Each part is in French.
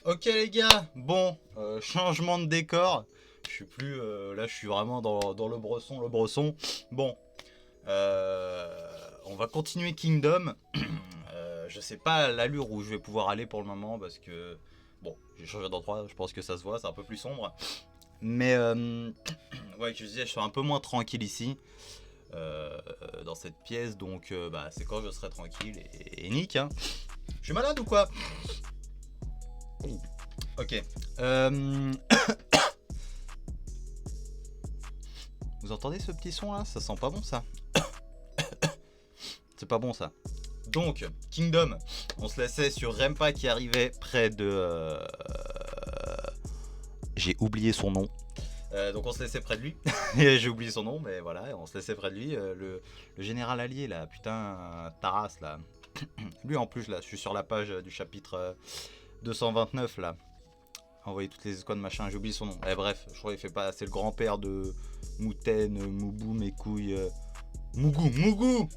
Ok les gars, bon, changement de décor. Je suis plus, là je suis vraiment dans le bresson. Bon, on va continuer Kingdom. Je sais pas l'allure où je vais pouvoir aller pour le moment parce que, bon, j'ai changé d'endroit, je pense que ça se voit, c'est un peu plus sombre. Mais, ouais, je disais, je suis un peu moins tranquille ici, dans cette pièce, donc bah, c'est quand je serai tranquille et nique, hein. Je suis malade ou quoi? Ok. Vous entendez ce petit son là? Ça sent pas bon ça. C'est pas bon ça. Donc, Kingdom, on se laissait sur Rempa qui arrivait près de... J'ai oublié son nom. Donc on se laissait près de lui. J'ai oublié son nom, mais voilà, on se laissait près de lui. Le général allié là, putain, Taras là. Lui en plus là, je suis sur la page du chapitre 229 là. Envoyer toutes les escouades machin, j'ai oublié son nom. Bref, je crois qu'il fait pas. C'est le grand-père de Mouten, Moubou, mes couilles. Mougou.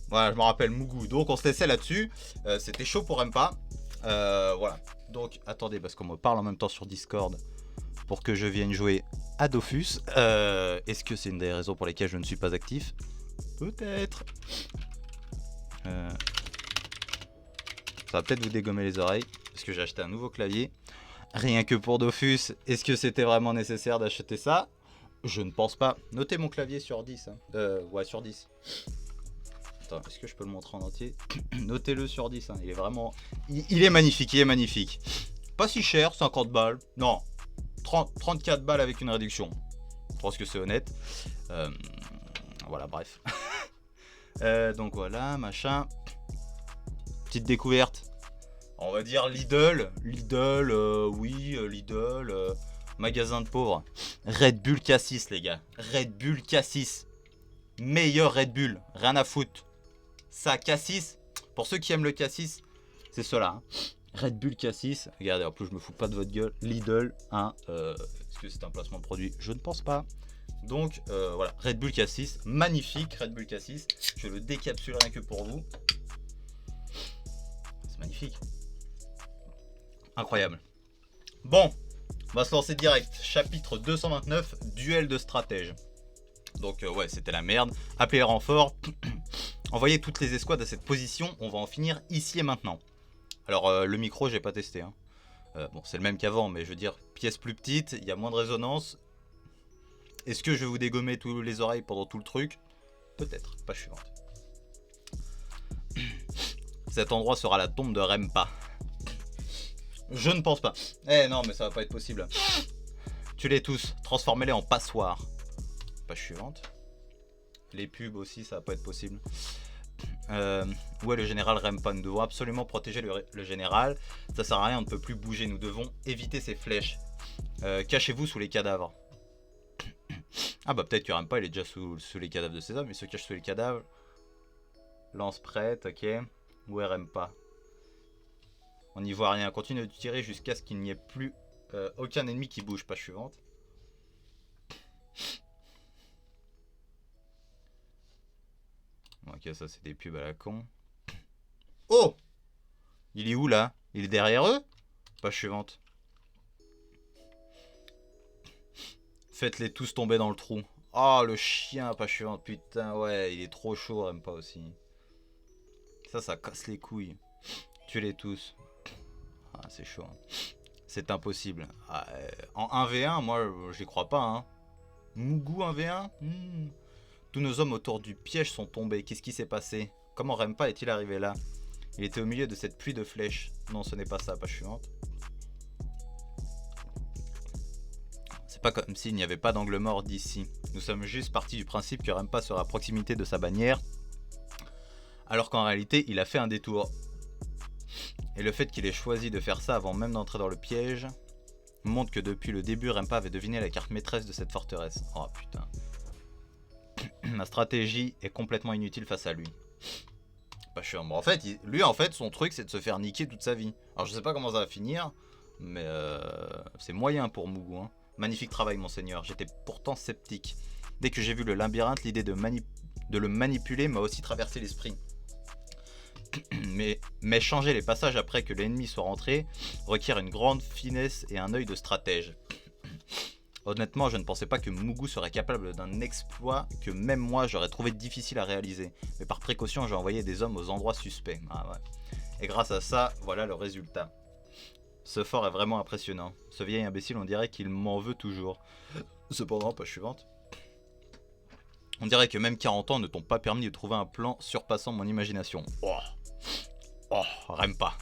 Voilà, je me rappelle Mougou. Donc on se laissait là-dessus. C'était chaud pour Rempa. Voilà. Donc attendez, parce qu'on me parle en même temps sur Discord pour que je vienne jouer à Dofus. Est-ce que c'est une des raisons pour lesquelles je ne suis pas actif? Peut-être. Ça va peut-être vous dégommer les oreilles. Parce que j'ai acheté un nouveau clavier. Rien que pour Dofus. Est-ce que c'était vraiment nécessaire d'acheter ça? Je ne pense pas. Notez mon clavier sur 10. Hein. Ouais, sur 10. Attends, est-ce que je peux le montrer en entier? Notez-le sur 10. Hein. Il est vraiment... Il est magnifique, il est magnifique. Pas si cher, 50 balles. Non, 34 balles avec une réduction. Je pense que c'est honnête. Voilà, bref. Donc voilà, machin. Petite découverte. On va dire Lidl, oui, Lidl, magasin de pauvres. Red Bull K6 les gars, Red Bull K6. Meilleur Red Bull, rien à foutre. Ça, K6, pour ceux qui aiment le K6, c'est cela. Hein. Red Bull K6, regardez, en plus je me fous pas de votre gueule. Lidl, hein, est-ce que c'est un placement de produit? Je ne pense pas. Donc voilà, Red Bull K6, magnifique Red Bull K6. Je le décapsule rien que pour vous. C'est magnifique. Incroyable. Bon, on va se lancer direct. Chapitre 229, duel de stratège. Donc ouais, c'était la merde. Appelez les renforts. Envoyez toutes les escouades à cette position. On va en finir ici et maintenant. Alors le micro, j'ai pas testé. Hein. Bon, c'est le même qu'avant, mais je veux dire, pièce plus petite, il y a moins de résonance. Est-ce que je vais vous dégommer tous les oreilles pendant tout le truc? Peut-être. Page suivante. Cet endroit sera la tombe de Rempa. Je ne pense pas. Non, mais ça va pas être possible. Tuez-les tous. Transformez-les en passoires. Page suivante. Les pubs aussi, ça va pas être possible. Où est le général Rempa? Nous devons absolument protéger le général. Ça sert à rien, on ne peut plus bouger. Nous devons éviter ces flèches. Cachez-vous sous les cadavres. Ah bah peut-être que Rempa il est déjà sous les cadavres de ses hommes. Il se cache sous les cadavres. Lance prête, ok. Où est Rempa? On n'y voit rien. Continue de tirer jusqu'à ce qu'il n'y ait plus aucun ennemi qui bouge. Page suivante. Ok, ça c'est des pubs à la con. Oh! Il est où là? Il est derrière eux? Page suivante. Faites-les tous tomber dans le trou. Oh le chien, page suivante. Putain, ouais, il est trop chaud, même pas aussi. Ça casse les couilles. Tuez-les tous. Ah, c'est chaud. Hein. C'est impossible. Ah, en 1v1, moi, j'y crois pas. Hein. Mougou 1v1 Tous nos hommes autour du piège sont tombés. Qu'est-ce qui s'est passé? Comment Rempa est-il arrivé là? Il était au milieu de cette pluie de flèches. Non, ce n'est pas ça. Page suivante. C'est pas comme s'il n'y avait pas d'angle mort d'ici. Nous sommes juste partis du principe que Rempa serait à proximité de sa bannière. Alors qu'en réalité, il a fait un détour. Et le fait qu'il ait choisi de faire ça avant même d'entrer dans le piège montre que depuis le début, Rempa avait deviné la carte maîtresse de cette forteresse. Oh putain. Ma stratégie est complètement inutile face à lui. Pas sûr. Bon, en fait, lui, son truc, c'est de se faire niquer toute sa vie. Alors, je sais pas comment ça va finir, mais c'est moyen pour Mougou. Hein. Magnifique travail, monseigneur. J'étais pourtant sceptique. Dès que j'ai vu le labyrinthe, l'idée de le manipuler m'a aussi traversé l'esprit. Mais changer les passages après que l'ennemi soit rentré requiert une grande finesse et un œil de stratège. Honnêtement, je ne pensais pas que Mugu serait capable d'un exploit que même moi j'aurais trouvé difficile à réaliser. Mais par précaution, j'ai envoyé des hommes aux endroits suspects. Ah ouais. Et grâce à ça, voilà le résultat. Ce fort est vraiment impressionnant. Ce vieil imbécile, on dirait qu'il m'en veut toujours. Cependant, page suivante. On dirait que même 40 ans ne t'ont pas permis de trouver un plan surpassant mon imagination. Oh, rêve pas.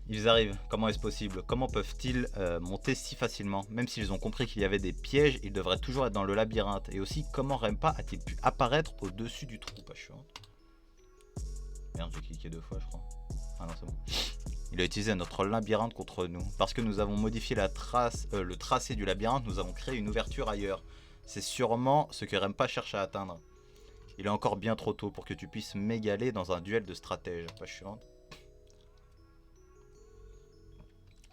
Ils arrivent, comment est-ce possible? Comment peuvent-ils monter si facilement? Même s'ils ont compris qu'il y avait des pièges, ils devraient toujours être dans le labyrinthe. Et aussi, comment Rempa a-t-il pu apparaître au-dessus du trou? Pas chiant. Merde, j'ai cliqué 2 fois, je crois. Ah non, c'est bon. Il a utilisé notre labyrinthe contre nous. Parce que nous avons modifié le tracé du labyrinthe, nous avons créé une ouverture ailleurs. C'est sûrement ce que Rempa cherche à atteindre. Il est encore bien trop tôt pour que tu puisses m'égaler dans un duel de stratège. Pas chiant.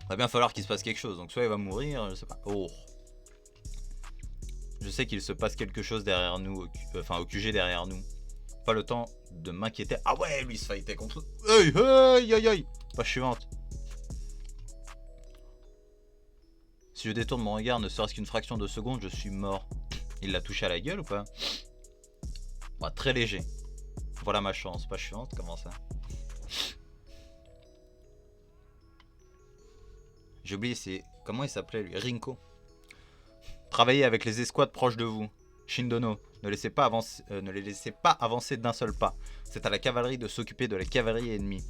Il va bien falloir qu'il se passe quelque chose. Donc soit il va mourir, je sais pas. Oh. Je sais qu'il se passe quelque chose derrière nous, au QG derrière nous. Pas le temps de m'inquiéter. Ah ouais, lui il se fightait contre... Aïe, aïe, aïe, aïe. Page suivante. Si je détourne mon regard ne serait-ce qu'une fraction de seconde, je suis mort. Il l'a touché à la gueule ou pas? Bah, très léger. Voilà ma chance. Page suivante, comment ça? J'ai oublié, c'est... Comment il s'appelait lui? Rinko. Travaillez avec les escouades proches de vous. Shindono, ne les laissez pas avancer d'un seul pas. C'est à la cavalerie de s'occuper de la cavalerie ennemie.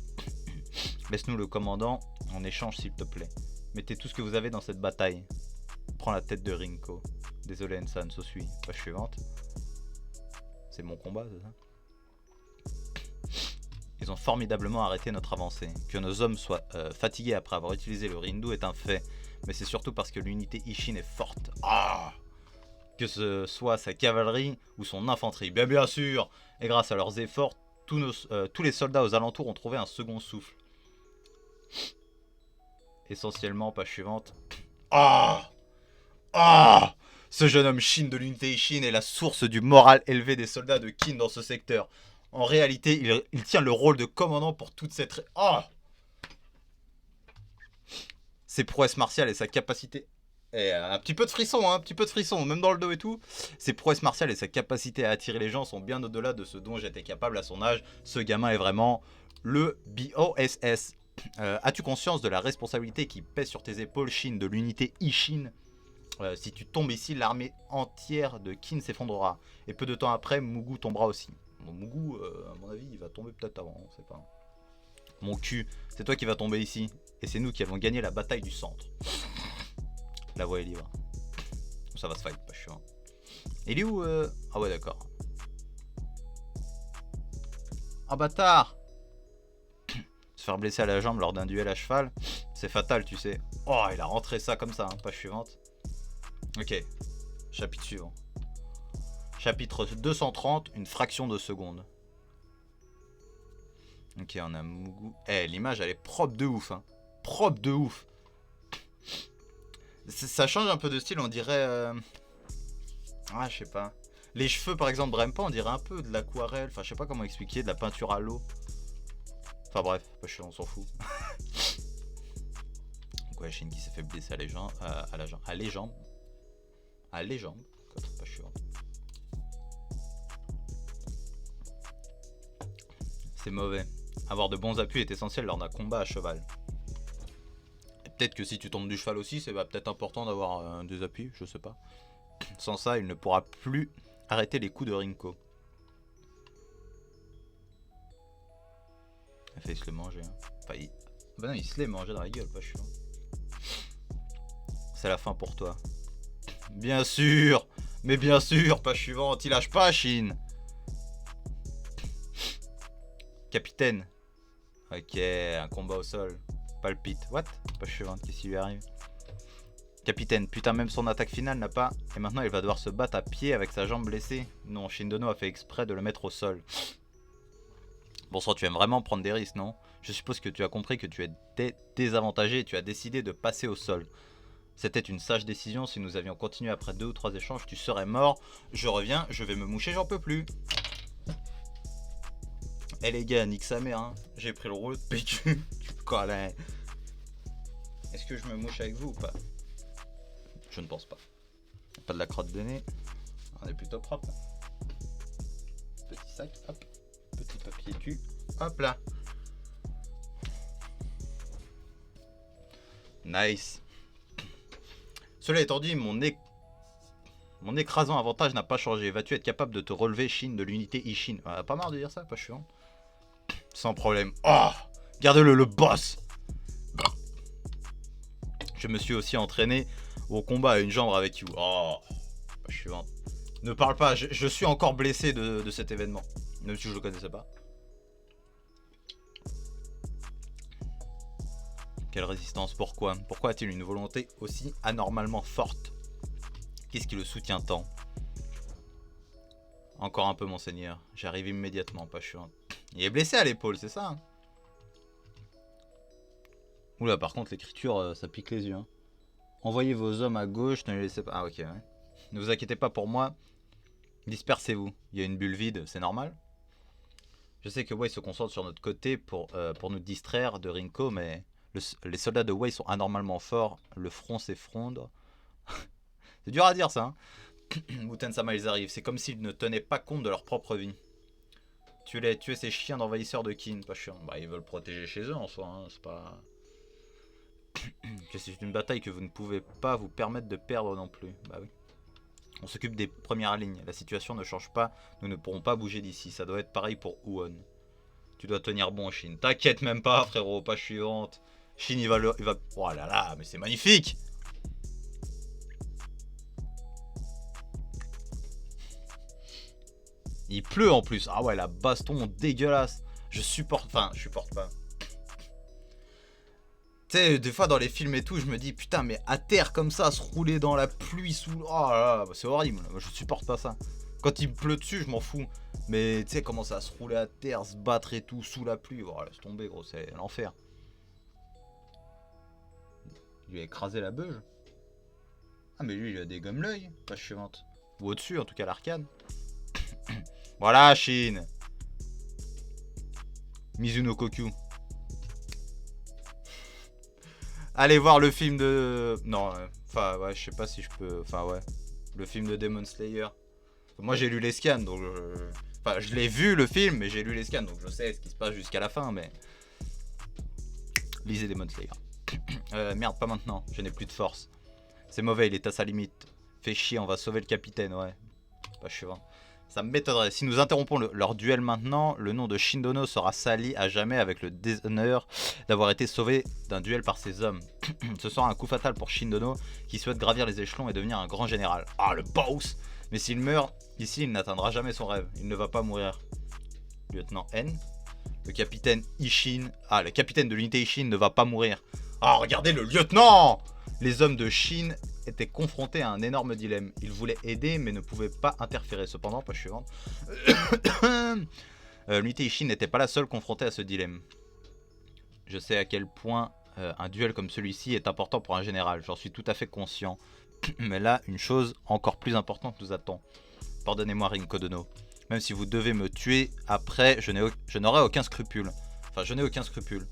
Laisse-nous le commandant en échange s'il te plaît. Mettez tout ce que vous avez dans cette bataille. Prends la tête de Rinko. Désolé Ensan, Sosui. Page suivante. C'est mon combat, c'est ça? Ils ont formidablement arrêté notre avancée. Que nos hommes soient fatigués après avoir utilisé le Rindu est un fait. Mais c'est surtout parce que l'unité Ishin est forte. Ah! Que ce soit sa cavalerie ou son infanterie. Bien sûr! Et grâce à leurs efforts, tous les soldats aux alentours ont trouvé un second souffle. Essentiellement, page suivante. Ah! Ah! Ce jeune homme Shin de l'unité Ishin est la source du moral élevé des soldats de Kin dans ce secteur. En réalité, il tient le rôle de commandant pour toute cette... Ah! Ses prouesses martiales et sa capacité... Et un petit peu de frisson, hein, un petit peu de frisson, même dans le dos et tout. Ses prouesses martiales et sa capacité à attirer les gens sont bien au-delà de ce dont j'étais capable à son âge. Ce gamin est vraiment le BOSS. As-tu conscience de la responsabilité qui pèse sur tes épaules, Shin, de l'unité Ishin? Si tu tombes ici, l'armée entière de Kin s'effondrera. Et peu de temps après, Mugu tombera aussi. Bon, Mugu, à mon avis, il va tomber peut-être avant, on sait pas. Mon cul, c'est toi qui vas tomber ici. Et c'est nous qui allons gagner la bataille du centre. La voie est libre. Ça va se fight, pas chiant. Il est où Ah ouais, d'accord. Ah bâtard! Se faire blesser à la jambe lors d'un duel à cheval, c'est fatal, tu sais. Oh, il a rentré ça comme ça, hein. Page suivante. Ok, chapitre suivant. Chapitre 230, une fraction de seconde. Ok, on a Mugu. Eh, l'image, elle est propre de ouf, hein. Propre de ouf. Ça change un peu de style, on dirait... Ah, je sais pas. Les cheveux, par exemple, Brempa, on dirait un peu de l'aquarelle. Enfin, je sais pas comment expliquer, de la peinture à l'eau. Enfin bref, pas chiant, on s'en fout. Donc ouais, Shin qui s'est fait blesser à les jambes. À les jambes. Pas chiant. C'est mauvais. Avoir de bons appuis est essentiel lors d'un combat à cheval. Peut-être que si tu tombes du cheval aussi, c'est peut-être important d'avoir des appuis, je sais pas. Sans ça, il ne pourra plus arrêter les coups de Rinko. Il a failli se le manger. Hein. Enfin, bah non, il se l'est mangé dans la gueule, pas chiant. C'est la fin pour toi. Bien sûr! Mais bien sûr, pas suivante, il lâche pas, Shin! Capitaine. Ok, un combat au sol. Palpite. What? Pas suivante, qu'est-ce qui lui arrive? Capitaine, putain, même son attaque finale n'a pas... Et maintenant, il va devoir se battre à pied avec sa jambe blessée. Non, Shindono a fait exprès de le mettre au sol. Bon sang, tu aimes vraiment prendre des risques, non? Je suppose que tu as compris que tu es désavantagé et tu as décidé de passer au sol. C'était une sage décision. Si nous avions continué après 2 ou 3 échanges, tu serais mort. Je reviens, je vais me moucher, j'en peux plus. Eh les gars, nique sa mère, hein. J'ai pris le rôle de PQ. Tu connais. Est-ce que je me mouche avec vous ou pas? Je ne pense pas. Pas de la crotte de nez. On est plutôt propre. Petit sac, hop. Petit papier cul. Hop là. Nice. Cela étant dit, mon écrasant avantage n'a pas changé. Vas-tu être capable de te relever, Shin, de l'unité Ishin? Pas marre de dire ça, pas chiant. Sans problème. Oh, gardez-le, le boss. Je me suis aussi entraîné au combat à une jambe avec you. Oh, pas chiant. Ne parle pas, je suis encore blessé de cet événement. Même si je le connaissais pas. Quelle résistance? Pourquoi? Pourquoi a-t-il une volonté aussi anormalement forte? Qu'est-ce qui le soutient tant? Encore un peu, monseigneur. J'arrive immédiatement, pas chiant. Il est blessé à l'épaule, c'est ça, hein? Oula, par contre, l'écriture, ça pique les yeux. Hein. Envoyez vos hommes à gauche, ne les laissez pas... Ah, ok, ouais. Ne vous inquiétez pas pour moi. Dispersez-vous. Il y a une bulle vide, c'est normal. Je sais que Wei se concentre sur notre côté pour nous distraire de Rinko, mais les soldats de Wei sont anormalement forts. Le front s'effondre. C'est dur à dire, ça, hein. Muten-sama, ils arrivent. C'est comme s'ils ne tenaient pas compte de leur propre vie. Tuez ces chiens d'envahisseurs de Kin. Pas chiant. Bah, ils veulent protéger chez eux, en soi. Hein. C'est pas... C'est une bataille que vous ne pouvez pas vous permettre de perdre non plus. Bah oui. On s'occupe des premières lignes. La situation ne change pas. Nous ne pourrons pas bouger d'ici. Ça doit être pareil pour Uon. Tu dois tenir bon, Shin. T'inquiète même pas, frérot. Page suivante. Shin, il va... Oh là là, mais c'est magnifique. Il pleut en plus. Ah ouais, la baston dégueulasse. Je supporte... Enfin, je supporte pas. Tu sais, des fois dans les films et tout, je me dis putain, mais à terre comme ça, se rouler dans la pluie sous. Oh là là, c'est horrible. Je supporte pas ça. Quand il me pleut dessus, je m'en fous. Mais tu sais, commencer à se rouler à terre, se battre et tout sous la pluie. Oh, laisse tomber, gros, c'est l'enfer. Il lui a écrasé la beuge. Ah, mais lui, il a des gommes l'œil, pas chevante. Ou au-dessus, en tout cas, l'arcane. Voilà, Shin. Mizuno Kokyu. Allez voir le film de... Non, enfin, ouais, je sais pas si je peux... Enfin, ouais. Le film de Demon Slayer. Moi, j'ai lu les scans, donc... Enfin, je l'ai vu, le film, mais j'ai lu les scans, donc je sais ce qui se passe jusqu'à la fin, mais... Lisez Demon Slayer. Merde, pas maintenant. Je n'ai plus de force. C'est mauvais, il est à sa limite. Fait chier, on va sauver le capitaine, ouais. Pas chevant. Ça m'étonnerait. Si nous interrompons leur duel maintenant, le nom de Shindono sera sali à jamais avec le déshonneur d'avoir été sauvé d'un duel par ses hommes. Ce sera un coup fatal pour Shindono qui souhaite gravir les échelons et devenir un grand général. Ah, le boss! Mais s'il meurt, ici, il n'atteindra jamais son rêve. Il ne va pas mourir. Lieutenant N. Le capitaine Ishin. Ah, le capitaine de l'unité Ishin ne va pas mourir. Ah, regardez le lieutenant! Les hommes de Shin étaient confrontés à un énorme dilemme. Ils voulaient aider mais ne pouvaient pas interférer. Cependant, page suivante. L'unité Ishin n'était pas la seule confrontée à ce dilemme. Je sais à quel point un duel comme celui-ci est important pour un général. J'en suis tout à fait conscient. Mais là, une chose encore plus importante nous attend. Pardonnez-moi, Rinko-dono. Même si vous devez me tuer après, je n'aurai aucun scrupule. Enfin, je n'ai aucun scrupule.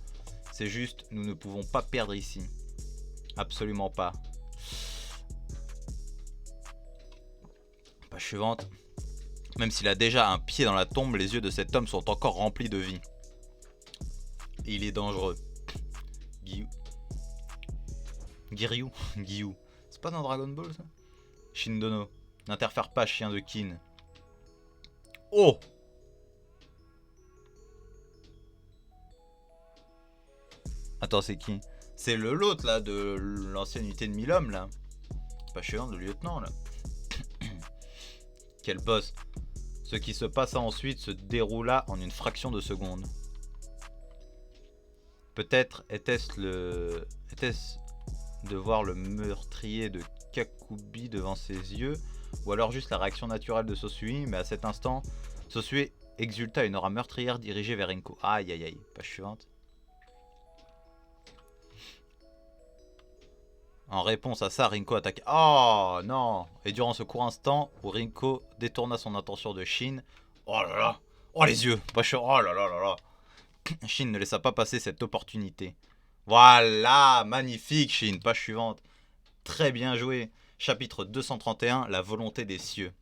C'est juste, nous ne pouvons pas perdre ici. Absolument pas. Page suivante. Même s'il a déjà un pied dans la tombe, les yeux de cet homme sont encore remplis de vie. Et il est dangereux. Giryu. Giryu. C'est pas dans Dragon Ball ça? Shindono. N'interfère pas, chien de Kin. Oh! Attends, c'est qui? C'est l'autre là de l'ancienne unité de 1000 hommes là. Pas chiant, le lieutenant là. Quel boss. Ce qui se passa ensuite se déroula en une fraction de seconde. Peut-être était-ce de voir le meurtrier de Kakubi devant ses yeux, ou alors juste la réaction naturelle de Sosui, mais à cet instant, Sosui exulta une aura meurtrière dirigée vers Rinko. Aïe aïe aïe, page suivante. En réponse à ça, Rinko attaque. Oh non. Et durant ce court instant où Rinko détourna son attention de Shin. Oh là là. Oh les yeux. Pas chaud. Oh là là là là. Shin ne laissa pas passer cette opportunité. Voilà. Magnifique Shin. Page suivante. Très bien joué. Chapitre 231. La volonté des cieux.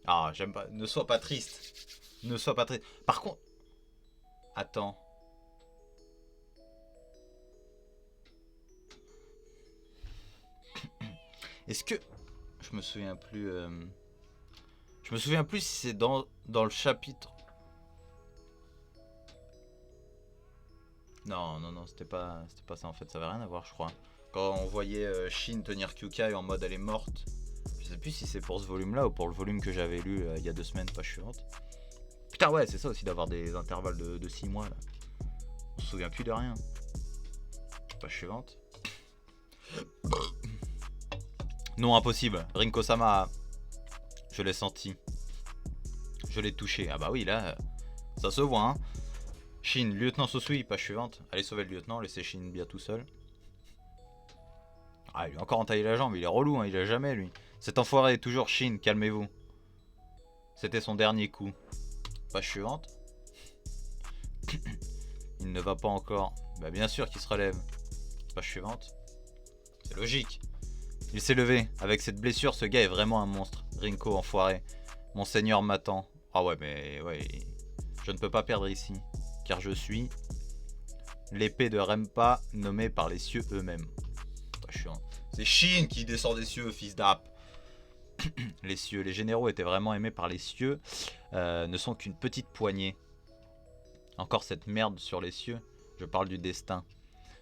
Ah, j'aime pas. Ne sois pas triste. Ne sois pas triste. Par contre. Attends. Est-ce que. Je me souviens plus. Je me souviens plus si c'est dans le chapitre. Non, non, non, c'était pas ça en fait. Ça avait rien à voir, je crois. Quand on voyait Shin tenir Kyukai en mode elle est morte. Je sais plus si c'est pour ce volume-là ou pour le volume que j'avais lu il y a 2 semaines, page suivante. Putain, ouais, c'est ça aussi d'avoir des intervalles de 6 mois là. On se souvient plus de rien. Page suivante. Non, impossible. Rinko-sama, je l'ai senti. Je l'ai touché. Ah bah oui, là, ça se voit, hein. Shin, lieutenant Sosui, page suivante. Allez sauver le lieutenant, laissez Shin bien tout seul. Ah, il lui a encore entaillé la jambe, il est relou, hein, il a jamais lui. Cet enfoiré est toujours Shin, calmez-vous. C'était son dernier coup. Page suivante. Il ne va pas encore. Bah bien sûr qu'il se relève. Page suivante. C'est logique. Il s'est levé. Avec cette blessure, ce gars est vraiment un monstre. Rinko, enfoiré. Mon seigneur m'attend. Ah ouais, mais ouais. Je ne peux pas perdre ici. Car je suis l'épée de Rempa nommée par les cieux eux-mêmes. C'est Shin qui descend des cieux, fils d'Ap. Les cieux, les généraux étaient vraiment aimés par les cieux. Ne sont qu'une petite poignée. Encore cette merde sur les cieux. Je parle du destin.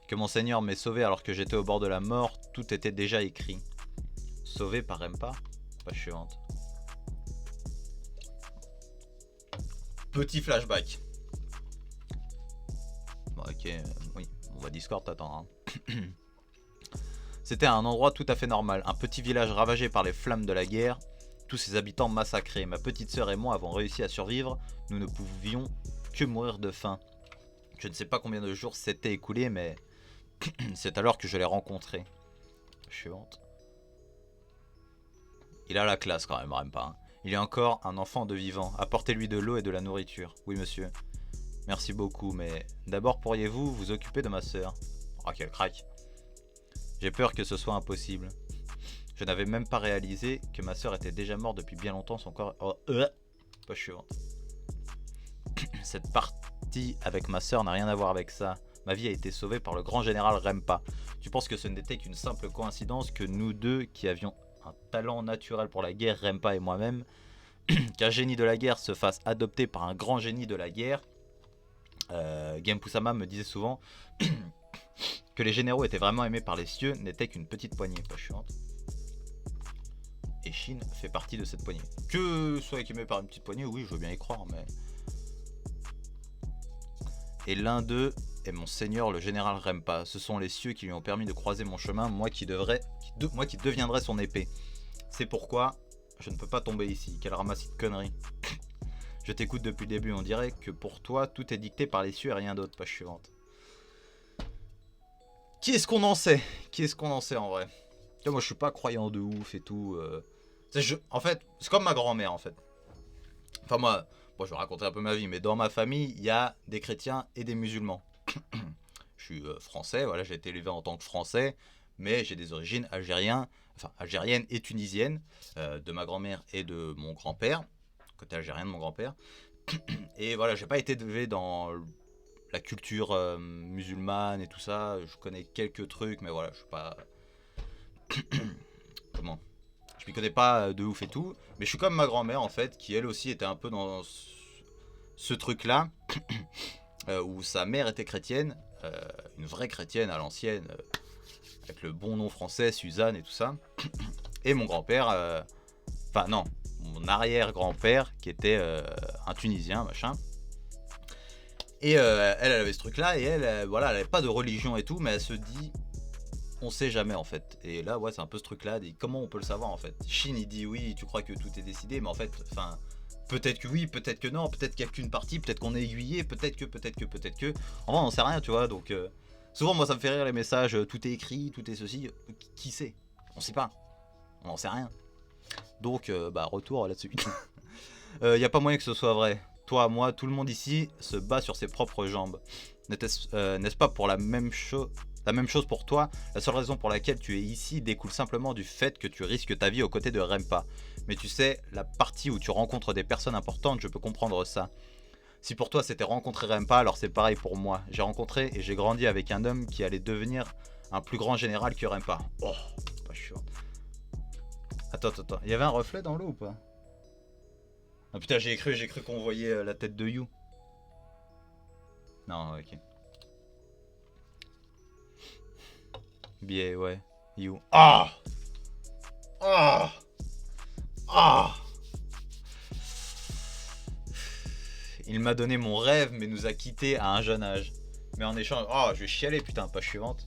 Que mon seigneur m'ait sauvé alors que j'étais au bord de la mort, tout était déjà écrit. Sauvé par Rempa. Page suivante. Petit flashback. Bon, ok, oui, on va Discord, t'attends. Hein. C'était un endroit tout à fait normal, un petit village ravagé par les flammes de la guerre, tous ses habitants massacrés. Ma petite sœur et moi avons réussi à survivre, nous ne pouvions que mourir de faim. Je ne sais pas combien de jours s'étaient écoulés, mais c'est alors que je l'ai rencontré. Suivante. Il a la classe quand même, Rempa. Hein. Il est encore un enfant de vivant. Apportez-lui de l'eau et de la nourriture. Oui, monsieur. Merci beaucoup, mais d'abord pourriez-vous vous occuper de ma sœur? Oh, quel crack. J'ai peur que ce soit impossible. Je n'avais même pas réalisé que ma sœur était déjà morte depuis bien longtemps. Son corps... Oh, pas suivante. Cette partie avec ma sœur n'a rien à voir avec ça. Ma vie a été sauvée par le grand général Rempa. Tu penses que ce n'était qu'une simple coïncidence que nous deux, qui avions un talent naturel pour la guerre, Rempa et moi-même, qu'un génie de la guerre se fasse adopter par un grand génie de la guerre? Genpusama me disait souvent que les généraux étaient vraiment aimés par les cieux, n'était qu'une petite poignée. Pas chiante. Et Shin fait partie de cette poignée. Que soit aimé par une petite poignée, oui, je veux bien y croire, mais... Et l'un d'eux est mon seigneur, le général Rempa. Ce sont les cieux qui lui ont permis de croiser mon chemin, moi qui deviendrai son épée. C'est pourquoi je ne peux pas tomber ici. Quel ramassis de conneries. Je t'écoute depuis le début, on dirait que pour toi, tout est dicté par les cieux et rien d'autre. Page suivante. Qui est-ce qu'on en sait? Qui est-ce qu'on en sait en vrai? Moi je suis pas croyant de ouf et tout. En fait, c'est comme ma grand-mère en fait. Enfin moi je vais raconter un peu ma vie, mais dans ma famille, il y a des chrétiens et des musulmans. Je suis français, voilà, j'ai été élevé en tant que français, mais j'ai des origines algériennes et tunisiennes, de ma grand-mère et de mon grand-père, côté algérien de mon grand-père. Et voilà, j'ai pas été élevé dans la culture musulmane et tout ça. Je connais quelques trucs, mais voilà, je suis pas... Comment? Je m'y connais pas de ouf et tout, mais je suis comme ma grand-mère en fait, qui elle aussi était un peu dans ce truc-là, où sa mère était chrétienne, une vraie chrétienne à l'ancienne, avec le bon nom français, Suzanne et tout ça. Et mon grand-père, mon arrière-grand-père, qui était un Tunisien, machin. Et elle avait ce truc-là, et elle, voilà, elle avait pas de religion et tout, mais elle se dit... On sait jamais en fait. Et là, ouais, c'est un peu ce truc-là. Comment on peut le savoir en fait? Shin, il dit oui, tu crois que tout est décidé, mais en fait, peut-être que oui, peut-être que non, peut-être qu'il n'y a qu'une partie, peut-être qu'on est aiguillé, peut-être que. En vrai, on sait rien, tu vois. Donc, Souvent, moi, ça me fait rire les messages, tout est écrit, tout est ceci. Qui sait? On sait pas. On n'en sait rien. Donc, bah, retour là-dessus. Y a pas moyen que ce soit vrai. Toi, moi, tout le monde ici se bat sur ses propres jambes. N'est-ce pas pour la même chose pour toi? La seule raison pour laquelle tu es ici découle simplement du fait que tu risques ta vie aux côtés de Rempa. Mais tu sais, la partie où tu rencontres des personnes importantes, je peux comprendre ça. Si pour toi c'était rencontrer Rempa, alors c'est pareil pour moi. J'ai rencontré et j'ai grandi avec un homme qui allait devenir un plus grand général que Rempa. Oh, pas chiant. Attends. Il y avait un reflet dans l'eau ou pas? Ah putain, j'ai cru qu'on voyait la tête de You. Non, ok. Billet, ouais. You. Ah! Ah! Ah! Il m'a donné mon rêve, mais nous a quittés à un jeune âge. Mais en échange... Oh, je vais chialer, putain, page suivante.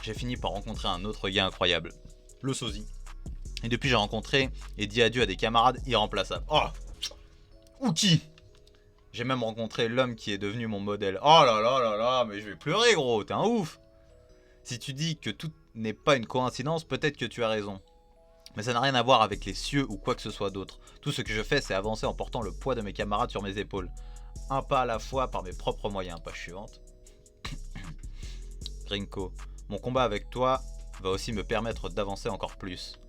J'ai fini par rencontrer un autre gars incroyable. Le sosie. Et depuis, j'ai rencontré et dit adieu à des camarades irremplaçables. Oh! Ouki! J'ai même rencontré l'homme qui est devenu mon modèle. Oh là là là là, mais je vais pleurer, gros, t'es un ouf! Si tu dis que tout n'est pas une coïncidence, peut-être que tu as raison. Mais ça n'a rien à voir avec les cieux ou quoi que ce soit d'autre. Tout ce que je fais, c'est avancer en portant le poids de mes camarades sur mes épaules. Un pas à la fois par mes propres moyens. Page suivante. Rinko, mon combat avec toi va aussi me permettre d'avancer encore plus.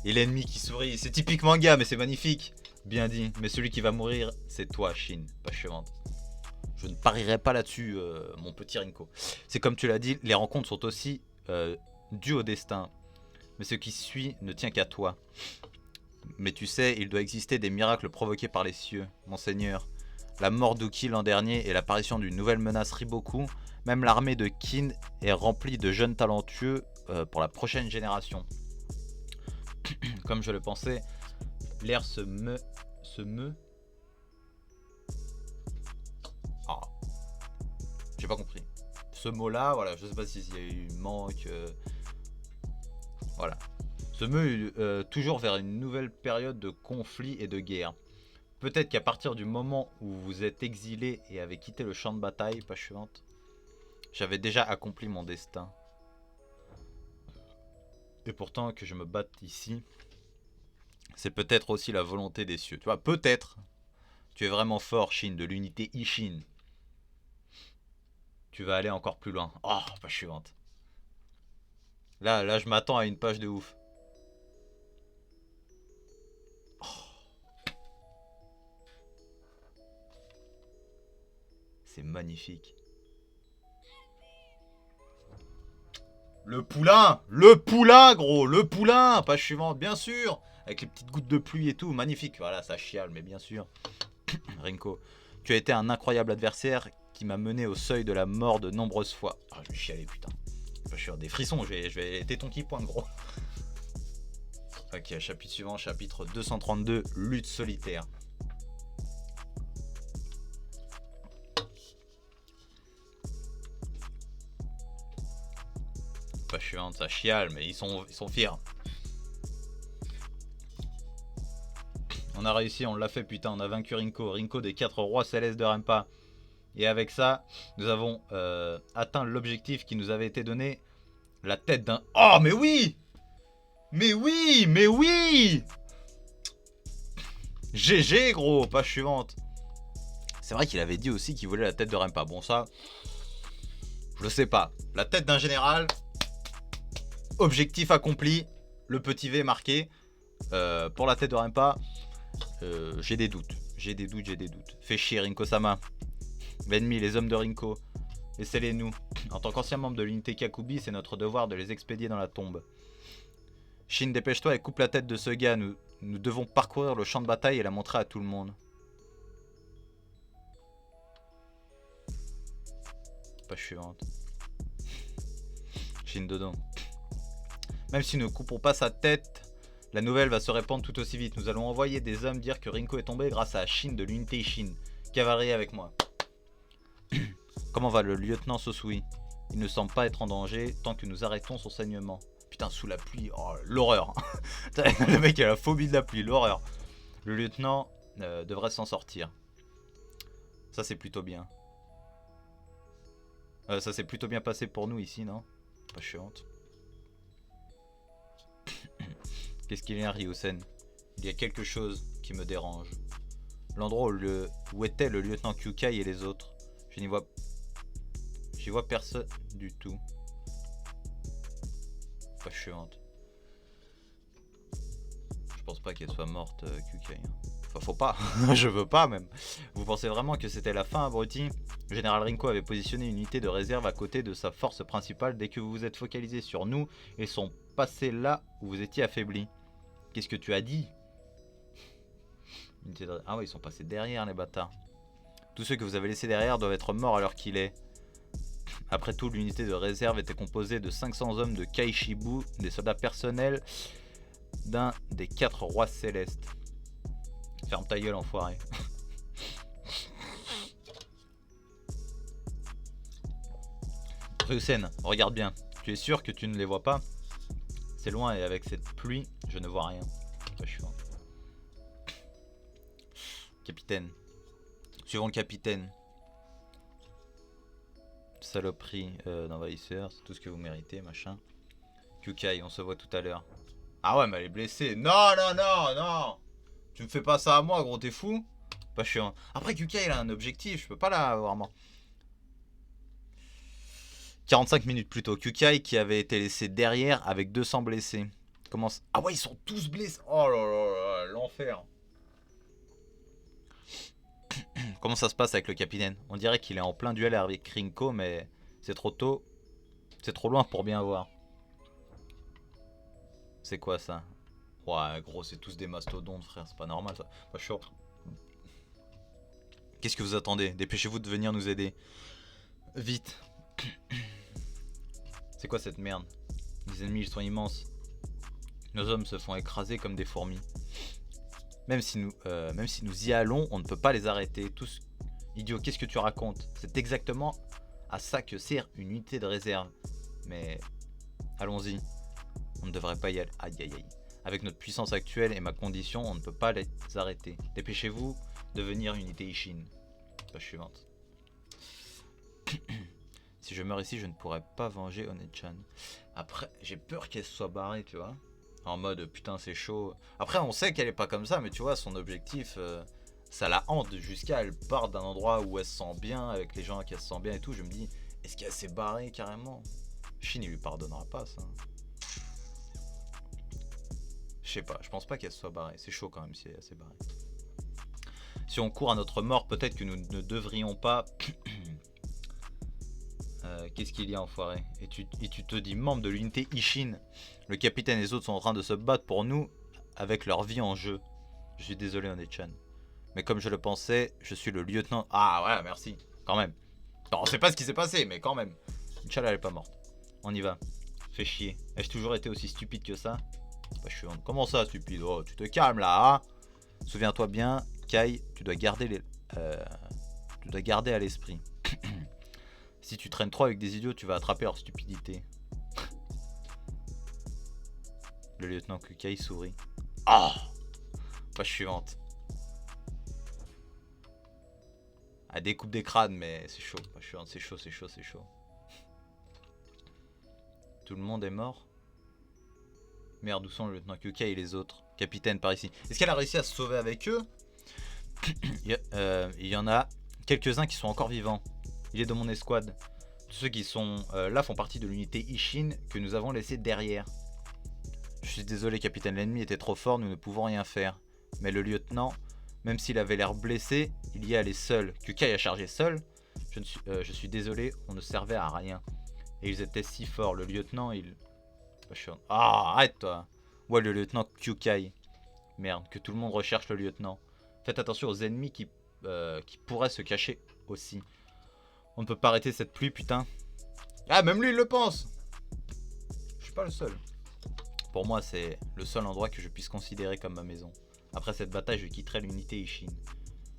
Et l'ennemi qui sourit, c'est typique manga, mais c'est magnifique. Bien dit, mais celui qui va mourir, c'est toi, Shin. Page suivante. Je ne parierai pas là-dessus, mon petit Rinko. C'est comme tu l'as dit, les rencontres sont aussi dues au destin. Mais ce qui suit ne tient qu'à toi. Mais tu sais, il doit exister des miracles provoqués par les cieux, mon seigneur. La mort d'Uki l'an dernier et l'apparition d'une nouvelle menace Riboku, même l'armée de Kin est remplie de jeunes talentueux pour la prochaine génération. Comme je le pensais, l'air se meut. Ah, j'ai pas compris. Ce mot-là, voilà, je sais pas s'il y a eu manque. Voilà. Se meut toujours vers une nouvelle période de conflit et de guerre. Peut-être qu'à partir du moment où vous êtes exilé et avez quitté le champ de bataille, page suivante, j'avais déjà accompli mon destin. Et pourtant que je me batte ici, c'est peut-être aussi la volonté des cieux. Tu vois, peut-être. Tu es vraiment fort, Shin, de l'unité Ishin. Tu vas aller encore plus loin. Oh, page suivante. Là, je m'attends à une page de ouf. Oh. C'est magnifique. Le poulain, gros, le poulain, page suivante, bien sûr, avec les petites gouttes de pluie et tout, magnifique. Voilà, ça chiale, mais bien sûr. Rinko, tu as été un incroyable adversaire qui m'a mené au seuil de la mort de nombreuses fois. Ah, je vais chialer, putain. Je suis des frissons, je vais téton qui pointe, gros. Ok, chapitre suivant, chapitre 232, lutte solitaire. Page suivante, ça chiale, mais ils sont fiers. On a réussi, on l'a fait, putain, on a vaincu Rinko. Rinko des 4 rois célestes de Rempa. Et avec ça, nous avons atteint l'objectif qui nous avait été donné. La tête d'un... Oh, mais oui! Mais oui! Mais oui! GG, gros, page suivante. C'est vrai qu'il avait dit aussi qu'il voulait la tête de Rempa. Bon, ça, je le sais pas. La tête d'un général. Objectif accompli. Le petit V marqué. Pour la tête de Rempa, j'ai des doutes. J'ai des doutes. Fais chier, Rinko-sama. L'ennemi, les hommes de Rinko. Laissez-les nous. En tant qu'ancien membre de l'unité Kakubi, c'est notre devoir de les expédier dans la tombe. Shin, dépêche-toi et coupe la tête de ce gars. Nous devons parcourir le champ de bataille et la montrer à tout le monde. Page suivante. Shin dedans. Même si nous ne coupons pas sa tête, la nouvelle va se répandre tout aussi vite. Nous allons envoyer des hommes dire que Rinko est tombé grâce à Shin de l'unité Shin. Cavalerie avec moi. Comment va le lieutenant Sosui? Il ne semble pas être en danger tant que nous arrêtons son saignement. Putain, sous la pluie, oh, l'horreur. Le mec a la phobie de la pluie, l'horreur. Le lieutenant devrait s'en sortir. Ça, c'est plutôt bien. Ça s'est plutôt bien passé pour nous ici, non? Pas chiante. Qu'est-ce qu'il y a, Ryusen? Il y a quelque chose qui me dérange. L'endroit où était le lieutenant Kyukai et les autres. J'y vois personne du tout. Pas chiante. Je pense pas qu'elle soit morte, Kyukai. Enfin, faut pas. Je veux pas même. Vous pensez vraiment que c'était la fin, abruti? Le général Rinko avait positionné une unité de réserve à côté de sa force principale. Dès que vous vous êtes focalisé sur nous, ils sont passés là où vous étiez affaibli. Qu'est-ce que tu as dit? Ah ouais, ils sont passés derrière, les bâtards. Tous ceux que vous avez laissés derrière doivent être morts à l'heure qu'il est. Après tout, l'unité de réserve était composée de 500 hommes de Kaishibu, des soldats personnels d'un des 4 rois célestes. Ferme ta gueule, enfoiré. Ryusen, regarde bien. Tu es sûr que tu ne les vois pas? C'est loin et avec cette pluie, je ne vois rien. Je suis loin. Capitaine. Suivant le capitaine. Saloperie d'envahisseur, c'est tout ce que vous méritez, machin. Kyukai, on se voit tout à l'heure. Ah ouais, mais elle est blessée. Non, non, non, non. Tu me fais pas ça à moi, gros, t'es fou? Pas chiant. Après, Kyukai, il a un objectif, je peux pas l'avoir mort. 45 minutes plus tôt, Kyukai qui avait été laissé derrière avec 200 blessés. Comment ça... Ah ouais, ils sont tous blessés. Oh là là là, l'enfer. Comment ça se passe avec le capitaine? On dirait qu'il est en plein duel avec Rinko, mais c'est trop tôt. C'est trop loin pour bien voir. C'est quoi ça? Ouais, gros, c'est tous des mastodontes, frère. C'est pas normal, ça. Pas chaud. Qu'est-ce que vous attendez? Dépêchez-vous de venir nous aider. Vite. C'est quoi cette merde? Les ennemis, ils sont immenses. Nos hommes se font écraser comme des fourmis. Même si nous y allons, on ne peut pas les arrêter. Tous... Idiot, qu'est-ce que tu racontes? C'est exactement à ça que sert une unité de réserve. Mais allons-y. On ne devrait pas y aller. Aïe aïe aïe. Avec notre puissance actuelle et ma condition, on ne peut pas les arrêter. Dépêchez-vous de venir unité Ishin. Page suivante. Si je meurs ici, je ne pourrai pas venger One-chan. Après, j'ai peur qu'elle se soit barrée, tu vois. En mode, putain, c'est chaud. Après, on sait qu'elle est pas comme ça, mais tu vois, son objectif, ça la hante jusqu'à elle part d'un endroit où elle se sent bien, avec les gens qui se sent bien et tout. Je me dis, est-ce qu'elle s'est barrée carrément? Shin, il lui pardonnera pas ça. Je sais pas, je pense pas qu'elle se soit barrée. C'est chaud quand même si elle s'est barrée. Si on court à notre mort, peut-être que nous ne devrions pas... Qu'est-ce qu'il y a, enfoiré? Et tu te dis membre de l'unité Ishin. Le capitaine et les autres sont en train de se battre pour nous avec leur vie en jeu. Je suis désolé, One-chan. Mais comme je le pensais, je suis le lieutenant... Ah ouais, merci. Quand même. Non, on sait pas ce qui s'est passé, mais quand même. Inch'Allah, elle est pas morte. On y va. Fais chier. Ai-je toujours été aussi stupide que ça? Bah, je suis... Comment ça, stupide? Oh, tu te calmes là, hein? Souviens-toi bien, Kai, tu dois garder à l'esprit. Si tu traînes trop avec des idiots, tu vas attraper leur stupidité. Le lieutenant Kyukai sourit. Ah! Page suivante. Ah, découpe des crânes, mais c'est chaud. Page suivante, c'est chaud, c'est chaud, c'est chaud. Tout le monde est mort? Merde, où sont le lieutenant Kyukai et les autres? Capitaine, par ici. Est-ce qu'elle a réussi à se sauver avec eux? Il y en a quelques-uns qui sont encore vivants. Il est de mon escouade. Tous ceux qui sont là font partie de l'unité Ishin que nous avons laissé derrière. Je suis désolé, capitaine, l'ennemi était trop fort, nous ne pouvons rien faire. Mais le lieutenant, même s'il avait l'air blessé, il y allait seul. Kyukai a chargé seul. Je suis désolé, on ne servait à rien. Et ils étaient si forts. Le lieutenant, il... Ah, arrête toi. Ouais, le lieutenant Kyukai. Merde, que tout le monde recherche le lieutenant. Faites attention aux ennemis qui pourraient se cacher aussi. On ne peut pas arrêter cette pluie, putain. Ah, même lui, il le pense. Je suis pas le seul. Pour moi, c'est le seul endroit que je puisse considérer comme ma maison. Après cette bataille, je quitterai l'unité Ishin.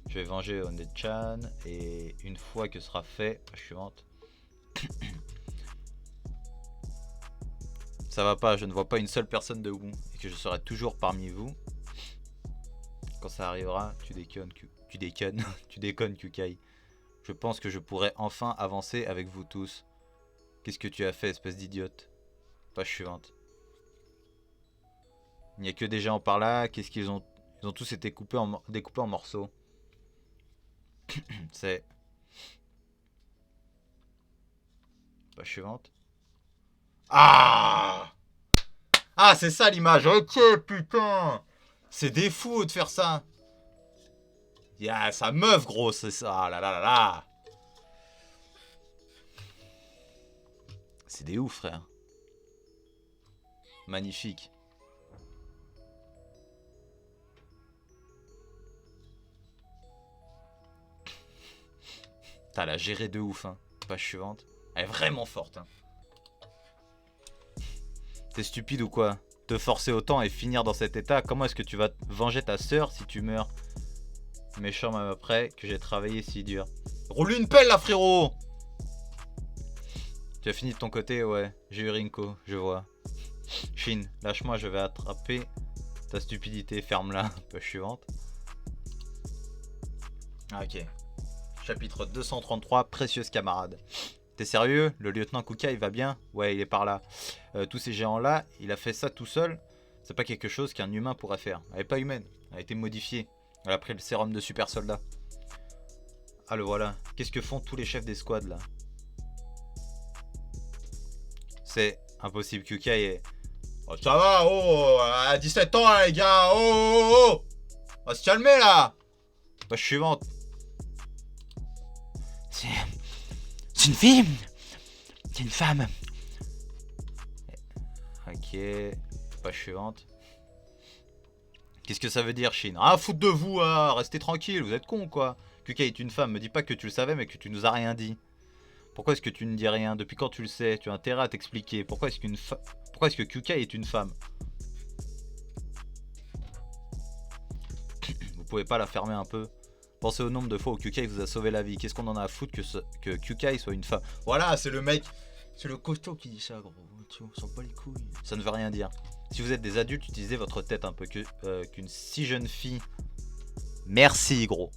Je vais venger One-chan et une fois que ce sera fait, page suivante. Ça va pas, je ne vois pas une seule personne debout. Et que je serai toujours parmi vous. Quand ça arrivera, tu déconnes, tu déconnes, tu déconnes, Kukai. Je pense que je pourrais enfin avancer avec vous tous. Qu'est-ce que tu as fait, espèce d'idiote? Page suivante. Il n'y a que des géants par là. Qu'est-ce qu'ils ont? Ils ont tous été découpés en morceaux. C'est... Page suivante. Ah! Ah, c'est ça l'image. Ok, putain. C'est des fous de faire ça. Yeah, sa meuf, gros, c'est ça. Ah là là là là. C'est des ouf, frère. Magnifique. T'as la gérée de ouf, hein. Page suivante. Elle est vraiment forte, hein. T'es stupide ou quoi? Te forcer autant et finir dans cet état, comment est-ce que tu vas venger ta sœur si tu meurs? Méchant même après que j'ai travaillé si dur. Roule une pelle là, frérot! Tu as fini de ton côté? Ouais, j'ai eu Rinko, je vois. Shin, lâche-moi, je vais attraper ta stupidité, ferme-la. Page suivante. Ah, ok. Chapitre 233, précieuse camarade. T'es sérieux? Le lieutenant Kukai va bien? Ouais, il est par là. Tous ces géants-là, il a fait ça tout seul? C'est pas quelque chose qu'un humain pourrait faire. Elle est pas humaine, elle a été modifiée. Elle a pris le sérum de super soldat. Ah, le voilà. Qu'est-ce que font tous les chefs des squads, là? C'est impossible, Kukai est... Oh, ça va, oh, à 17 ans, les gars, oh, oh, oh! On va se calmer, là! Page suivante. C'est une fille? C'est une femme. Ok. Page suivante. Qu'est-ce que ça veut dire, Shin? Ah, foutre de vous, ah, restez tranquille, vous êtes con quoi. Kukai est une femme, me dis pas que tu le savais mais que tu nous as rien dit. Pourquoi est-ce que tu ne dis rien? Depuis quand tu le sais? Tu as intérêt à t'expliquer. Pourquoi est-ce que Kukai est une femme? Vous pouvez pas la fermer un peu? Pensez au nombre de fois où Kukai vous a sauvé la vie. Qu'est-ce qu'on en a à foutre que Kukai soit une femme? Voilà, c'est le mec. C'est le costaud qui dit ça, gros. Tu on s'en bat les couilles. Ça ne veut rien dire. Si vous êtes des adultes, utilisez votre tête un peu. Qu'une si jeune fille... Merci, gros.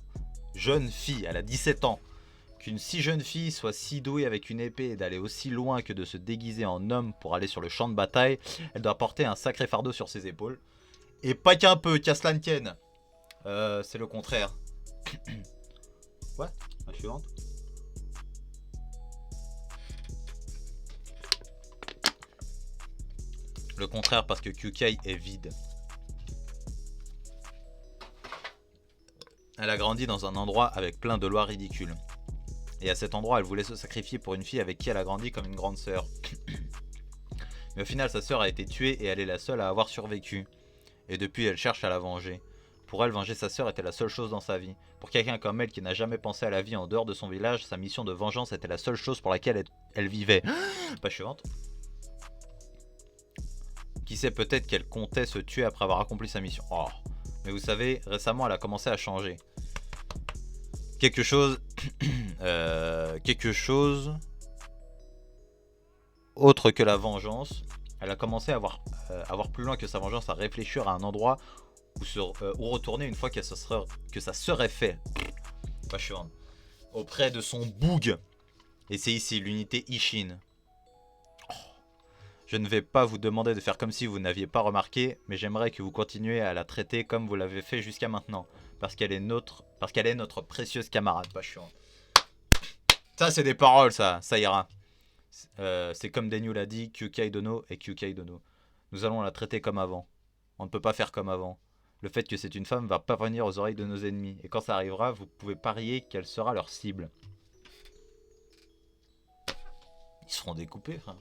Jeune fille, elle a 17 ans. Qu'une si jeune fille soit si douée avec une épée et d'aller aussi loin que de se déguiser en homme pour aller sur le champ de bataille, elle doit porter un sacré fardeau sur ses épaules. Et pas qu'un peu, qu'à cela ne tienne. C'est le contraire. Ouais, la suivante. Le contraire parce que Kukai est vide. Elle a grandi dans un endroit avec plein de lois ridicules. Et à cet endroit, elle voulait se sacrifier pour une fille avec qui elle a grandi comme une grande sœur. Mais au final, sa sœur a été tuée et elle est la seule à avoir survécu. Et depuis, elle cherche à la venger. Pour elle, venger sa sœur était la seule chose dans sa vie. Pour quelqu'un comme elle qui n'a jamais pensé à la vie en dehors de son village, sa mission de vengeance était la seule chose pour laquelle elle vivait. Page suivante. Qui sait, peut-être qu'elle comptait se tuer après avoir accompli sa mission. Oh. Mais vous savez, récemment, elle a commencé à changer. Quelque chose autre que la vengeance. Elle a commencé à avoir plus loin que sa vengeance, à réfléchir à un endroit où retourner une fois que ça serait fait. Pas chiant. Auprès de son boug. Et c'est ici, l'unité Ishin. Oh. Je ne vais pas vous demander de faire comme si vous n'aviez pas remarqué, mais j'aimerais que vous continuiez à la traiter comme vous l'avez fait jusqu'à maintenant. Parce qu'elle est notre précieuse camarade. Pas chiant. Ça, c'est des paroles, ça ira. C'est comme Denyu l'a dit, Kyukai Dono et Kyukai Dono. Nous allons la traiter comme avant. On ne peut pas faire comme avant. Le fait que c'est une femme va parvenir aux oreilles de nos ennemis. Et quand ça arrivera, vous pouvez parier qu'elle sera leur cible. Ils seront découpés, frère.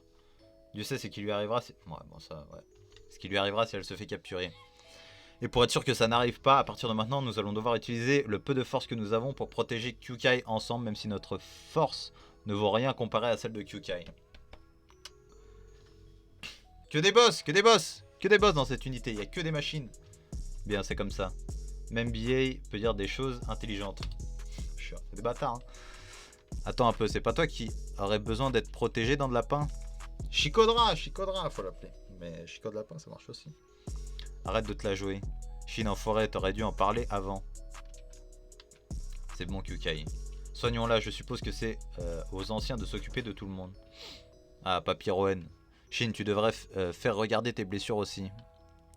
Dieu sait ce qui lui arrivera si... Ouais, bon, ça, ouais. Ce qui lui arrivera si elle se fait capturer. Et pour être sûr que ça n'arrive pas, à partir de maintenant, nous allons devoir utiliser le peu de force que nous avons pour protéger Kyukai ensemble, même si notre force ne vaut rien comparé à celle de Kyukai. Que des boss, que des boss, que des boss dans cette unité, il n'y a que des machines. Bien, c'est comme ça. Même BA peut dire des choses intelligentes. C'est des bâtards, hein. Attends un peu, c'est pas toi qui aurais besoin d'être protégé dans de lapin? Chikodra, faut l'appeler. Mais Chico de lapin, ça marche aussi. Arrête de te la jouer. Chine en forêt, t'aurais dû en parler avant. C'est bon, Kyukai. Soignons-la, je suppose que c'est aux anciens de s'occuper de tout le monde. Ah, Papy Roen. Shin, tu devrais faire regarder tes blessures aussi.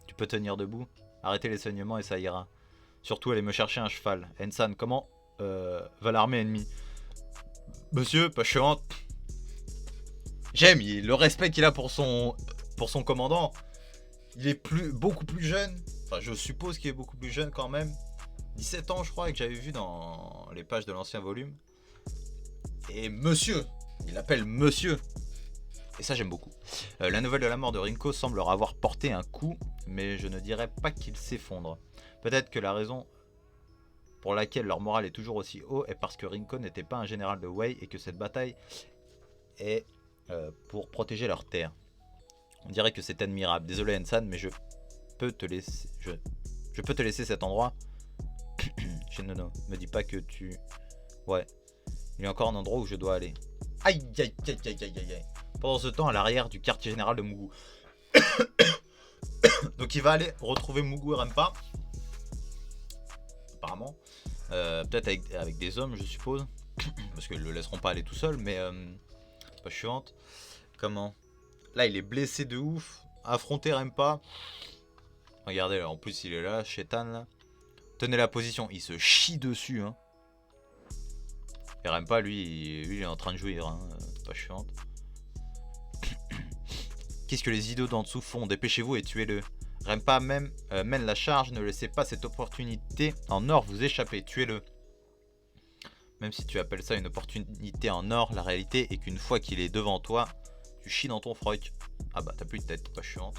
Tu peux tenir debout. Arrêtez les saignements et ça ira. Surtout, allez me chercher un cheval. Ensan, comment va l'armée ennemie? Monsieur, pas chiant. J'aime le respect qu'il a pour son commandant. Il est beaucoup plus jeune. Enfin, je suppose qu'il est beaucoup plus jeune quand même. 17 ans, je crois, que j'avais vu dans les pages de l'ancien volume. Et monsieur, il l'appelle monsieur. Et ça, j'aime beaucoup. La nouvelle de la mort de Rinko semble leur avoir porté un coup, mais je ne dirais pas qu'il s'effondre. Peut-être que la raison pour laquelle leur morale est toujours aussi haut est parce que Rinko n'était pas un général de Wei et que cette bataille est pour protéger leur terre. On dirait que c'est admirable. Désolé Ensan, mais je peux te laisser. Je peux te laisser cet endroit. Shinono, me dis pas que tu. Ouais. Il y a encore un endroit où je dois aller. Aïe aïe aïe aïe aïe aïe. Pendant ce temps, à l'arrière du quartier général de Mugu. Donc il va aller retrouver Mugu et Rempa. Apparemment. Peut-être avec des hommes, je suppose. Parce qu'ils le laisseront pas aller tout seul, mais pas chiante. Comment? Là, il est blessé de ouf. Affronter Rempa. Regardez, là, en plus, il est là, Shetan, là. Tenez la position. Il se chie dessus, hein. Et Rempa, lui, il est en train de jouir, hein. Pas chiante. Qu'est-ce que les idiots d'en dessous font? Dépêchez-vous et tuez-le. Rempa mène la charge. Ne laissez pas cette opportunité en or vous échapper. Tuez-le. Même si tu appelles ça une opportunité en or, la réalité est qu'une fois qu'il est devant toi, tu chies dans ton froc. Ah bah t'as plus de tête, pas chiante.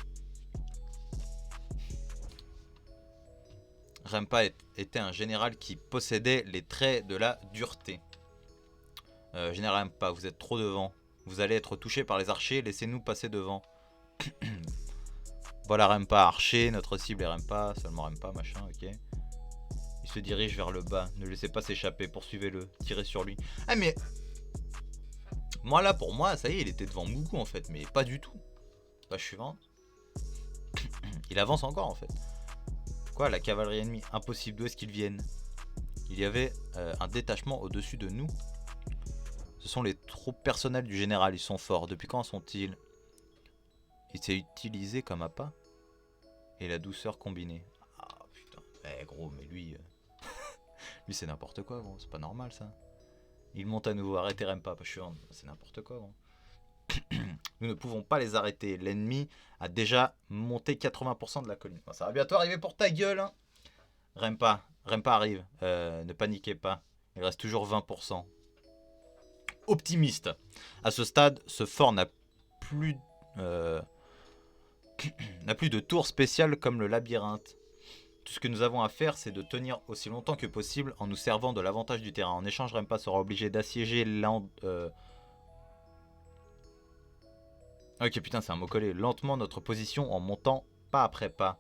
Rempa était un général qui possédait les traits de la dureté. Général Rempa, vous êtes trop devant. Vous allez être touché par les archers, laissez-nous passer devant. Voilà Rempa, archer, notre cible est Rempa, seulement Rempa, machin, ok. Il se dirige vers le bas, ne laissez pas s'échapper, poursuivez-le, tirez sur lui. Ah mais... Moi là, pour moi, ça y est, il était devant Mugu en fait, mais pas du tout. Page suivante. Il avance encore en fait. Quoi, la cavalerie ennemie? Impossible, d'où est-ce qu'ils viennent? Il y avait un détachement au-dessus de nous. Ce sont les troupes personnelles du général, ils sont forts. Depuis quand sont-ils? Il s'est utilisé comme appât. Et la douceur combinée. Ah putain. Eh gros, mais lui... lui c'est n'importe quoi gros, c'est pas normal ça. Il monte à nouveau, arrêtez Rempa, pas chiant. C'est n'importe quoi gros. Nous ne pouvons pas les arrêter. L'ennemi a déjà monté 80% de la colline. Bon, ça va bientôt arriver pour ta gueule hein. Rempa arrive. Ne paniquez pas. Il reste toujours 20%. Optimiste. À ce stade, ce fort n'a plus de tour spéciale comme le labyrinthe. Tout ce que nous avons à faire, c'est de tenir aussi longtemps que possible en nous servant de l'avantage du terrain. En échange, Rempa sera obligé d'assiéger Ok, putain, c'est un mot collé. Lentement notre position en montant pas après pas.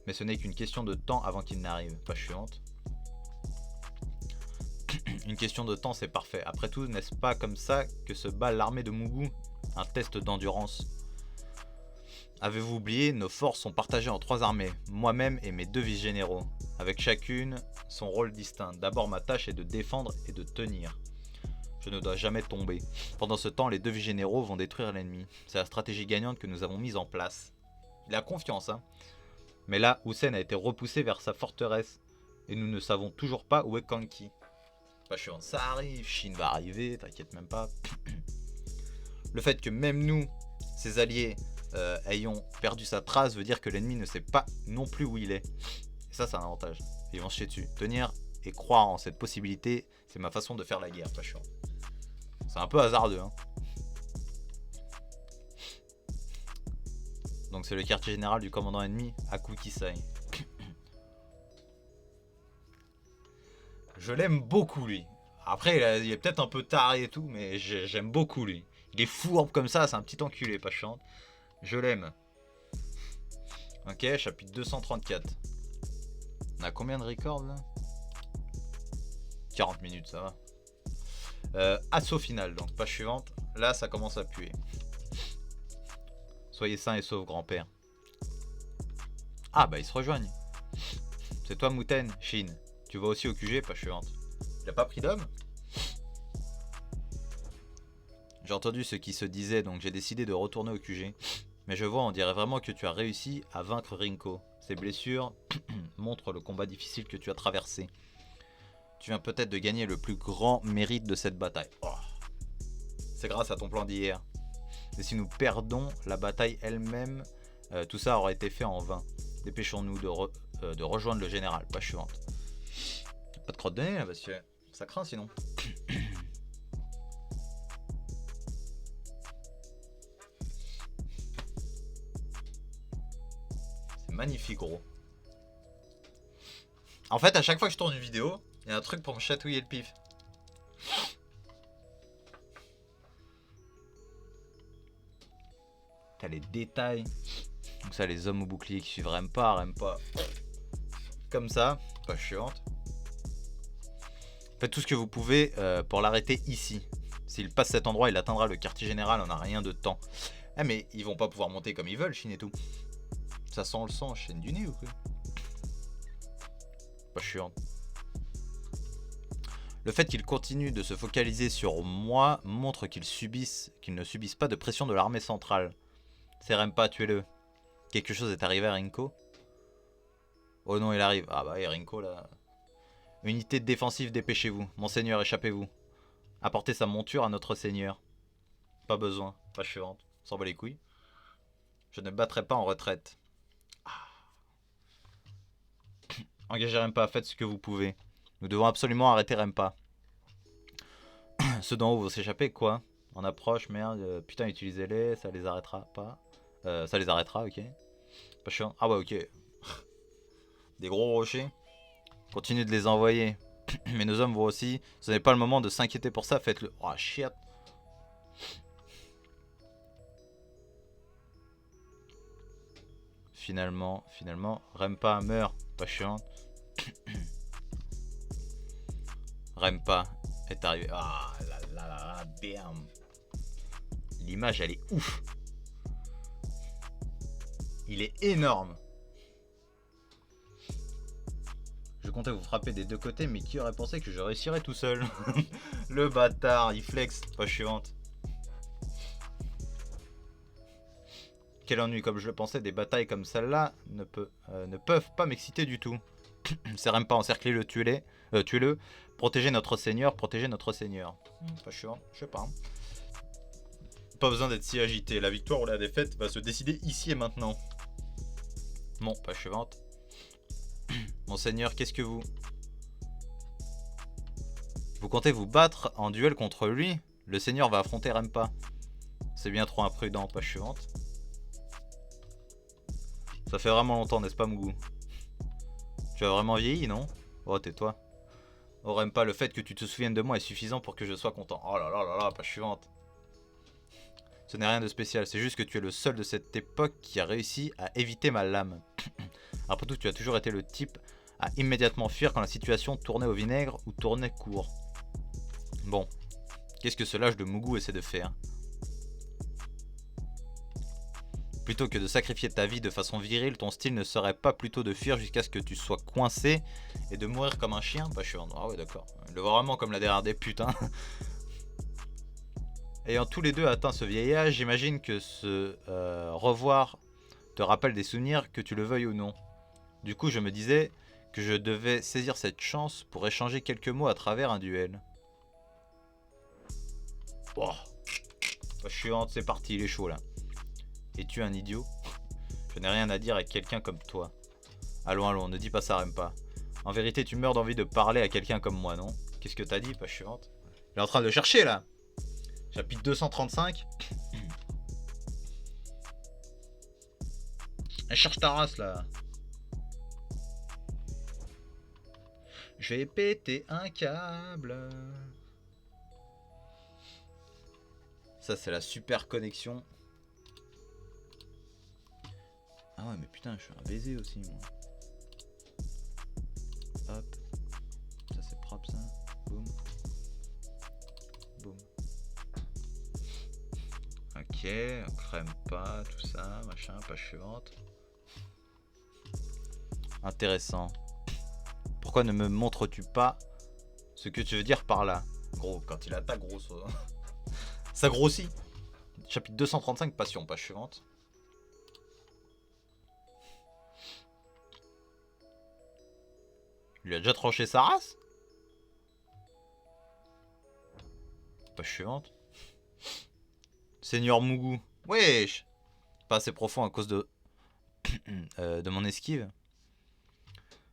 Mais ce n'est qu'une question de temps avant qu'il n'arrive. Pas chiante. Une question de temps, c'est parfait. Après tout, n'est-ce pas comme ça que se bat l'armée de Mugu? Un test d'endurance. Avez-vous oublié, nos forces sont partagées en 3 armées. Moi-même et mes 2 vice-généraux. Avec chacune son rôle distinct. D'abord, ma tâche est de défendre et de tenir. Je ne dois jamais tomber. Pendant ce temps, les 2 vice-généraux vont détruire l'ennemi. C'est la stratégie gagnante que nous avons mise en place. Il a confiance, hein. Mais là, Hussein a été repoussé vers sa forteresse. Et nous ne savons toujours pas où est Kanki. Pas chiant, ça arrive, Shin va arriver, t'inquiète même pas. Le fait que même nous, ses alliés, ayons perdu sa trace veut dire que l'ennemi ne sait pas non plus où il est. Et ça, c'est un avantage. Ils vont se jeter dessus. Tenir et croire en cette possibilité, c'est ma façon de faire la guerre, pas chiant. C'est un peu hasardeux, hein. Donc c'est le quartier général du commandant ennemi, Akukisai. Je l'aime beaucoup lui. Après il est peut-être un peu taré et tout, mais j'aime beaucoup lui. Il est fourbe comme ça, c'est un petit enculé, pas chiant. Je l'aime. Ok, chapitre 234. On a combien de records là? 40 minutes, ça va. Assaut final, donc page suivante. Là, ça commence à puer. Soyez sain et sauf, grand-père. Ah bah ils se rejoignent. C'est toi Mouten, Shin. Tu vas aussi au QG, pas chiante. Il a pas pris d'homme? J'ai entendu ce qui se disait, donc j'ai décidé de retourner au QG. Mais je vois, on dirait vraiment que tu as réussi à vaincre Rinko. Ces blessures montrent le combat difficile que tu as traversé. Tu viens peut-être de gagner le plus grand mérite de cette bataille. Oh. C'est grâce à ton plan d'hier. Et si nous perdons la bataille elle-même, tout ça aurait été fait en vain. Dépêchons-nous de rejoindre le général. Pas chiante. Pas de crotte de nez là, parce que ça craint sinon. C'est magnifique, gros. En fait, à chaque fois que je tourne une vidéo, il y a un truc pour me chatouiller le pif. T'as les détails. Donc ça, les hommes au bouclier qui suivent Rempa. Comme ça, pas chiante. Faites tout ce que vous pouvez pour l'arrêter ici. S'il passe cet endroit, il atteindra le quartier général en un rien de temps. Ah mais ils vont pas pouvoir monter comme ils veulent, Shin et tout. Ça sent le sang, chaîne du nez ou quoi? Pas chiant. Le fait qu'ils continuent de se focaliser sur moi montre qu'ils ne subissent pas de pression de l'armée centrale. C'est Rempa, tuez-le. Quelque chose est arrivé à Rinko? Oh non, il arrive. Ah bah, et Rinko là. Unité défensive, dépêchez-vous. Monseigneur, échappez-vous. Apportez sa monture à notre seigneur. Pas besoin. Pas chiante. On s'en bat les couilles. Je ne battrai pas en retraite. Engagez Rempa, faites ce que vous pouvez. Nous devons absolument arrêter Rempa. Ceux d'en haut vont s'échapper, quoi? En approche, merde. Putain, utilisez-les, ça les arrêtera pas. Ça les arrêtera, ok. Pas chiant. Ah ouais, ok. Des gros rochers. Continue de les envoyer. Mais nos hommes vont aussi. Ce n'est pas le moment de s'inquiéter pour ça, faites-le. Oh, shit. Finalement, Rempa meurt. Pas chiant. Rempa est arrivé. Ah là là là, bam. L'image, elle est ouf. Il est énorme. Je comptais vous frapper des deux côtés, mais qui aurait pensé que je réussirais tout seul? Le bâtard, il flex. Pas chiante. Quel ennui, comme je le pensais, des batailles comme celle-là ne peuvent pas m'exciter du tout. C'est même pas encercler le tuez-le. Protéger notre seigneur, protéger notre seigneur. Pas chiant, je sais pas. Hein. Pas besoin d'être si agité. La victoire ou la défaite va se décider ici et maintenant. Bon, pas suivante. Monseigneur, qu'est-ce que vous comptez vous battre en duel contre lui? Le seigneur va affronter Rempa. C'est bien trop imprudent, pas suivante. Ça fait vraiment longtemps, n'est-ce pas, Mougou? Tu as vraiment vieilli, non? Oh, tais-toi. Oh, Rempa, le fait que tu te souviennes de moi est suffisant pour que je sois content. Oh là là là là, pas suivante. Ce n'est rien de spécial, c'est juste que tu es le seul de cette époque qui a réussi à éviter ma lame. Après tout, tu as toujours été le type à immédiatement fuir quand la situation tournait au vinaigre ou tournait court. Bon, qu'est-ce que ce lâche de Mougou essaie de faire? Plutôt que de sacrifier ta vie de façon virile, ton style ne serait pas plutôt de fuir jusqu'à ce que tu sois coincé et de mourir comme un chien? Bah je suis en... Ah ouais d'accord, il le voit vraiment comme la dernière des putes hein. Ayant tous les deux atteint ce vieil âge, j'imagine que ce revoir te rappelle des souvenirs, que tu le veuilles ou non. Du coup, je me disais que je devais saisir cette chance pour échanger quelques mots à travers un duel. Oh, pas chiante, c'est parti, il est chaud là. Es-tu un idiot? Je n'ai rien à dire avec quelqu'un comme toi. Allons, allons, ne dis pas ça, Rempa. En vérité, tu meurs d'envie de parler à quelqu'un comme moi, non? Qu'est-ce que t'as dit, pas chiante? Il est en train de le chercher là. Chapitre 235. Elle cherche ta race là. Je vais péter un câble. Ça c'est la super connexion. Ah ouais mais putain je suis un baiser aussi moi. Hop. Ça c'est propre ça. Boum. Boum. Ok. Ok, crème pas, tout ça, machin, page suivante. Intéressant. Pourquoi ne me montres-tu pas ce que tu veux dire par là? Gros, quand il attaque, gros, ça grossit. Chapitre 235, passion, page suivante. Il a déjà tranché sa race? Page suivante. Seigneur Mougou. Wesh. Pas assez profond à cause de mon esquive.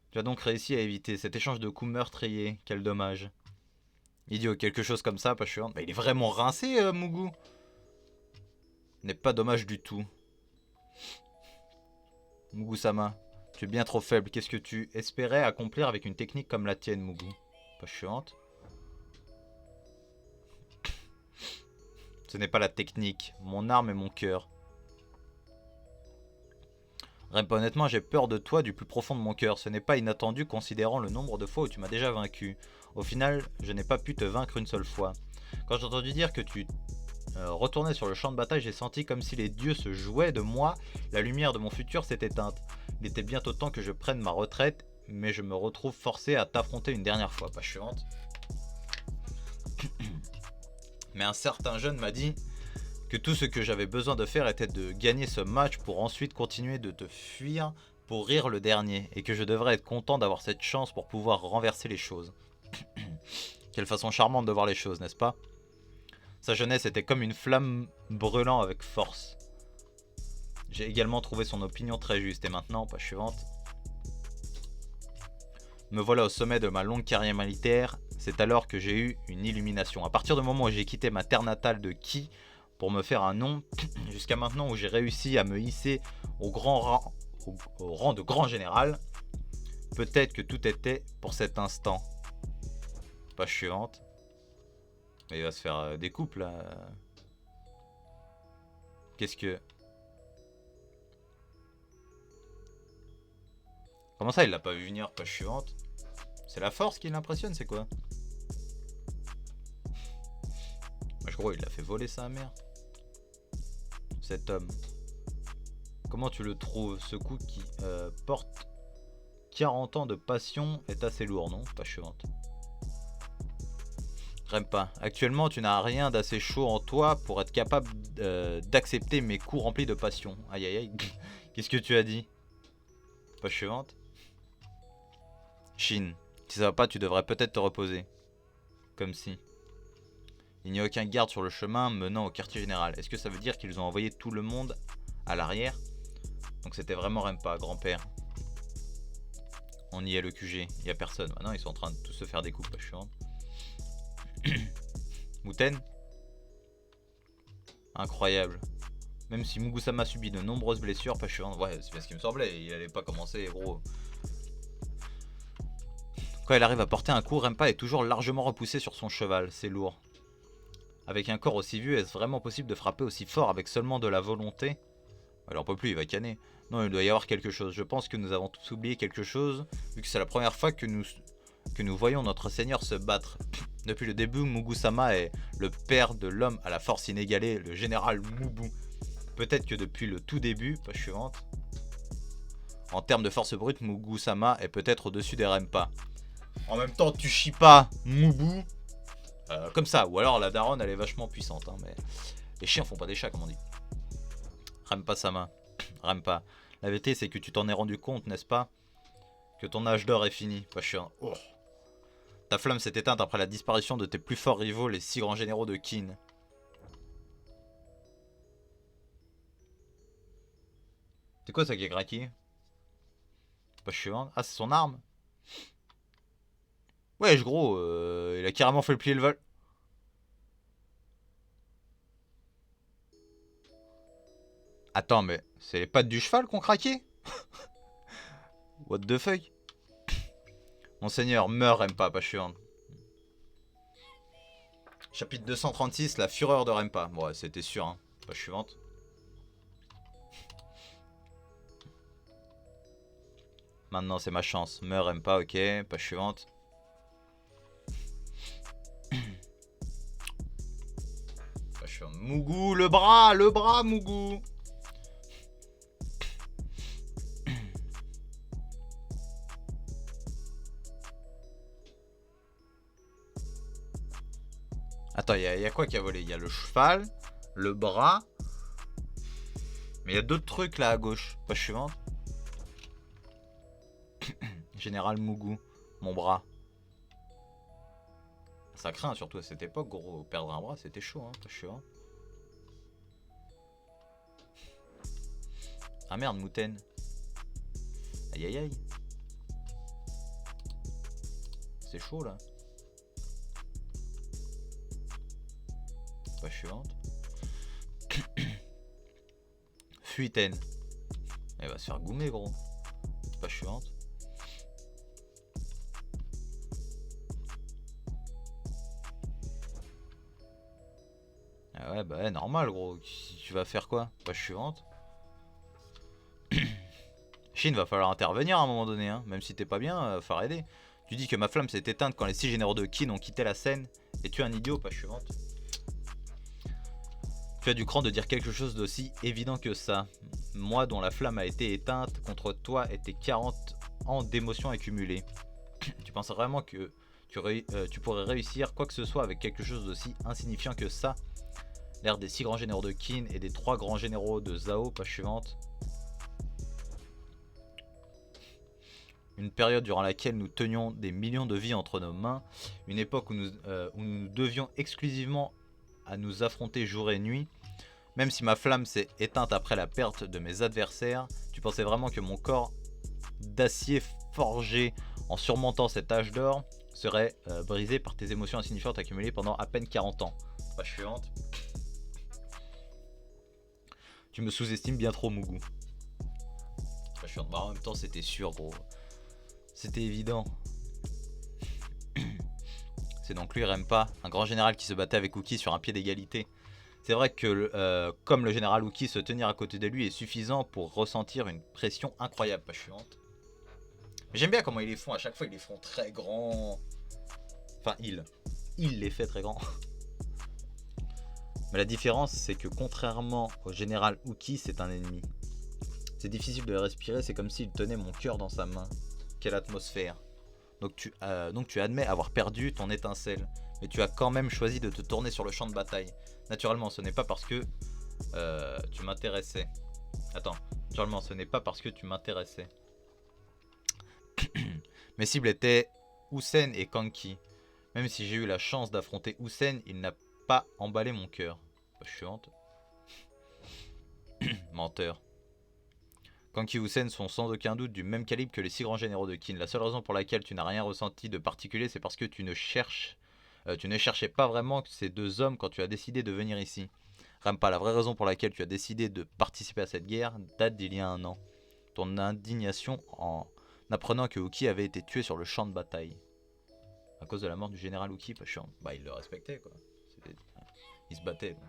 Tu as donc réussi à éviter cet échange de coups meurtriers. Quel dommage. Idiot, quelque chose comme ça, page suivante. Bah, il est vraiment rincé, Mougou. N'est pas dommage du tout. Mougou-sama, tu es bien trop faible. Qu'est-ce que tu espérais accomplir avec une technique comme la tienne, Mougou? Page suivante. Ce n'est pas la technique, mon arme et mon cœur. Rempa, honnêtement, j'ai peur de toi du plus profond de mon cœur. Ce n'est pas inattendu considérant le nombre de fois où tu m'as déjà vaincu. Au final, je n'ai pas pu te vaincre une seule fois. Quand j'ai entendu dire que tu retournais sur le champ de bataille, j'ai senti comme si les dieux se jouaient de moi. La lumière de mon futur s'est éteinte. Il était bientôt temps que je prenne ma retraite, mais je me retrouve forcé à t'affronter une dernière fois. Page suivante. Mais un certain jeune m'a dit que tout ce que j'avais besoin de faire était de gagner ce match pour ensuite continuer de te fuir pour rire le dernier, et que je devrais être content d'avoir cette chance pour pouvoir renverser les choses. Quelle façon charmante de voir les choses, n'est-ce pas? Sa jeunesse était comme une flamme brûlant avec force. J'ai également trouvé son opinion très juste, et maintenant, page suivante. Me voilà au sommet de ma longue carrière militaire, c'est alors que j'ai eu une illumination. À partir du moment où j'ai quitté ma terre natale de Ki pour me faire un nom, jusqu'à maintenant où j'ai réussi à me hisser au rang de grand général, peut-être que tout était pour cet instant. Page suivante. Mais il va se faire des coupes là. Qu'est-ce que... Comment ça il l'a pas vu venir? Page suivante. C'est la force qui l'impressionne, c'est quoi? Je crois il l'a fait voler sa mère. Cet homme. Comment tu le trouves? Ce coup qui porte 40 ans de passion est assez lourd, non? Page suivante. Rempa, actuellement tu n'as rien d'assez chaud en toi pour être capable d'accepter mes coups remplis de passion. Aïe aïe aïe. Qu'est-ce que tu as dit? Page suivante. Shin, si ça va pas, tu devrais peut-être te reposer. Comme si. Il n'y a aucun garde sur le chemin menant au quartier général. Est-ce que ça veut dire qu'ils ont envoyé tout le monde à l'arrière? Donc c'était vraiment Rempa, grand-père. On y est le QG, il n'y a personne. Maintenant ils sont en train de tous se faire des coups, pas chiant. Muten. Incroyable. Même si Mugu-sama subit de nombreuses blessures, pas chiant. Ouais, c'est bien ce qui me semblait, il allait pas commencer, gros. Quand il arrive à porter un coup, Rempa est toujours largement repoussé sur son cheval, c'est lourd. Avec un corps aussi vieux, est-ce vraiment possible de frapper aussi fort avec seulement de la volonté? Alors on peut plus, il va canner. Non, il doit y avoir quelque chose. Je pense que nous avons tous oublié quelque chose, vu que c'est la première fois que nous voyons notre Seigneur se battre. Depuis le début, Mugu-sama est le père de l'homme à la force inégalée, le général Mubu. Peut-être que depuis le tout début, page suivante, en termes de force brute, Mugu-sama est peut-être au-dessus des Rempa. En même temps, tu chies pas Mubu comme ça, ou alors la daronne elle est vachement puissante, hein, mais les chiens font pas des chats comme on dit. Rempa-sama, Rempa, la vérité c'est que tu t'en es rendu compte, n'est-ce pas? Que ton âge d'or est fini, pas chien. Oh. Ta flamme s'est éteinte après la disparition de tes plus forts rivaux, les 6 grands généraux de Kin. C'est quoi ça qui est craqué? Pas chiant. Ah, c'est son arme? Ouais, gros, il a carrément fait le plier le vol. Attends, mais c'est les pattes du cheval qu'on craqué? What the fuck? Monseigneur, meurt, Rempa, pas chiant. Chapitre 236, la fureur de Rempa. Bon, ouais, c'était sûr, hein. Page suivante. Maintenant, c'est ma chance. Meurs, Rempa, ok. Page suivante. Page chiant. Mougou, le bras, Mougou. Attends, il y a quoi qui a volé? Il y a le cheval, le bras. Mais il y a d'autres trucs là à gauche. Page suivante. Général Mougou, mon bras. Ça craint surtout à cette époque, gros. Perdre un bras, c'était chaud, hein. Page suivante. Ah merde, Moutaine. Aïe aïe aïe. C'est chaud là. Page suivante. Fuitaine. Elle va se faire goumer, gros. Page suivante. Ah ouais, bah ouais, normal, gros. Tu vas faire quoi? Page suivante. Chine, va falloir intervenir à un moment donné, hein. Même si t'es pas bien, falloir aider. Tu dis que ma flamme s'est éteinte quand les 6 généraux de Qin ont quitté la scène. Et tu es un idiot, page suivante. Tu as du cran de dire quelque chose d'aussi évident que ça. Moi dont la flamme a été éteinte contre toi et tes 40 ans d'émotions accumulées. Tu penses vraiment que tu pourrais réussir quoi que ce soit avec quelque chose d'aussi insignifiant que ça? L'ère des 6 grands généraux de Qin et des 3 grands généraux de Zhao, page suivante. Une période durant laquelle nous tenions des millions de vies entre nos mains. Une époque où nous devions exclusivement à nous affronter jour et nuit. Même si ma flamme s'est éteinte après la perte de mes adversaires, tu pensais vraiment que mon corps d'acier forgé en surmontant cet âge d'or serait brisé par tes émotions insignifiantes accumulées pendant à peine 40 ans. Page suivante. Tu me sous-estimes bien trop, Mougou. Page suivante. Bah, en même temps, c'était sûr, gros. C'était évident. C'est donc lui, Rempa, un grand général qui se battait avec Wookie sur un pied d'égalité. C'est vrai que, comme le général Wookie, se tenir à côté de lui est suffisant pour ressentir une pression incroyable. Page suivante. J'aime bien comment ils les font, à chaque fois ils les font très grands. Enfin, il les fait très grands. Mais la différence, c'est que contrairement au général Wookie, c'est un ennemi. C'est difficile de respirer, c'est comme s'il tenait mon cœur dans sa main. Quelle atmosphère. Donc tu admets avoir perdu ton étincelle, mais tu as quand même choisi de te tourner sur le champ de bataille. Naturellement, ce n'est pas parce que tu m'intéressais. Attends, naturellement, ce n'est pas parce que tu m'intéressais. Mes cibles étaient Houssen et Kanki. Même si j'ai eu la chance d'affronter Houssen, il n'a pas emballé mon cœur. Je suis honte. Menteur. Kanki et Houssen sont sans aucun doute du même calibre que les 6 grands généraux de Qin. La seule raison pour laquelle tu n'as rien ressenti de particulier, c'est parce que tu ne cherchais pas vraiment ces deux hommes quand tu as décidé de venir ici. Rampa, la vraie raison pour laquelle tu as décidé de participer à cette guerre date d'il y a un an. Ton indignation en apprenant que Wookie avait été tué sur le champ de bataille. À cause de la mort du général Wookie, pas chiant. Bah, il le respectait, quoi. Il se battait, donc.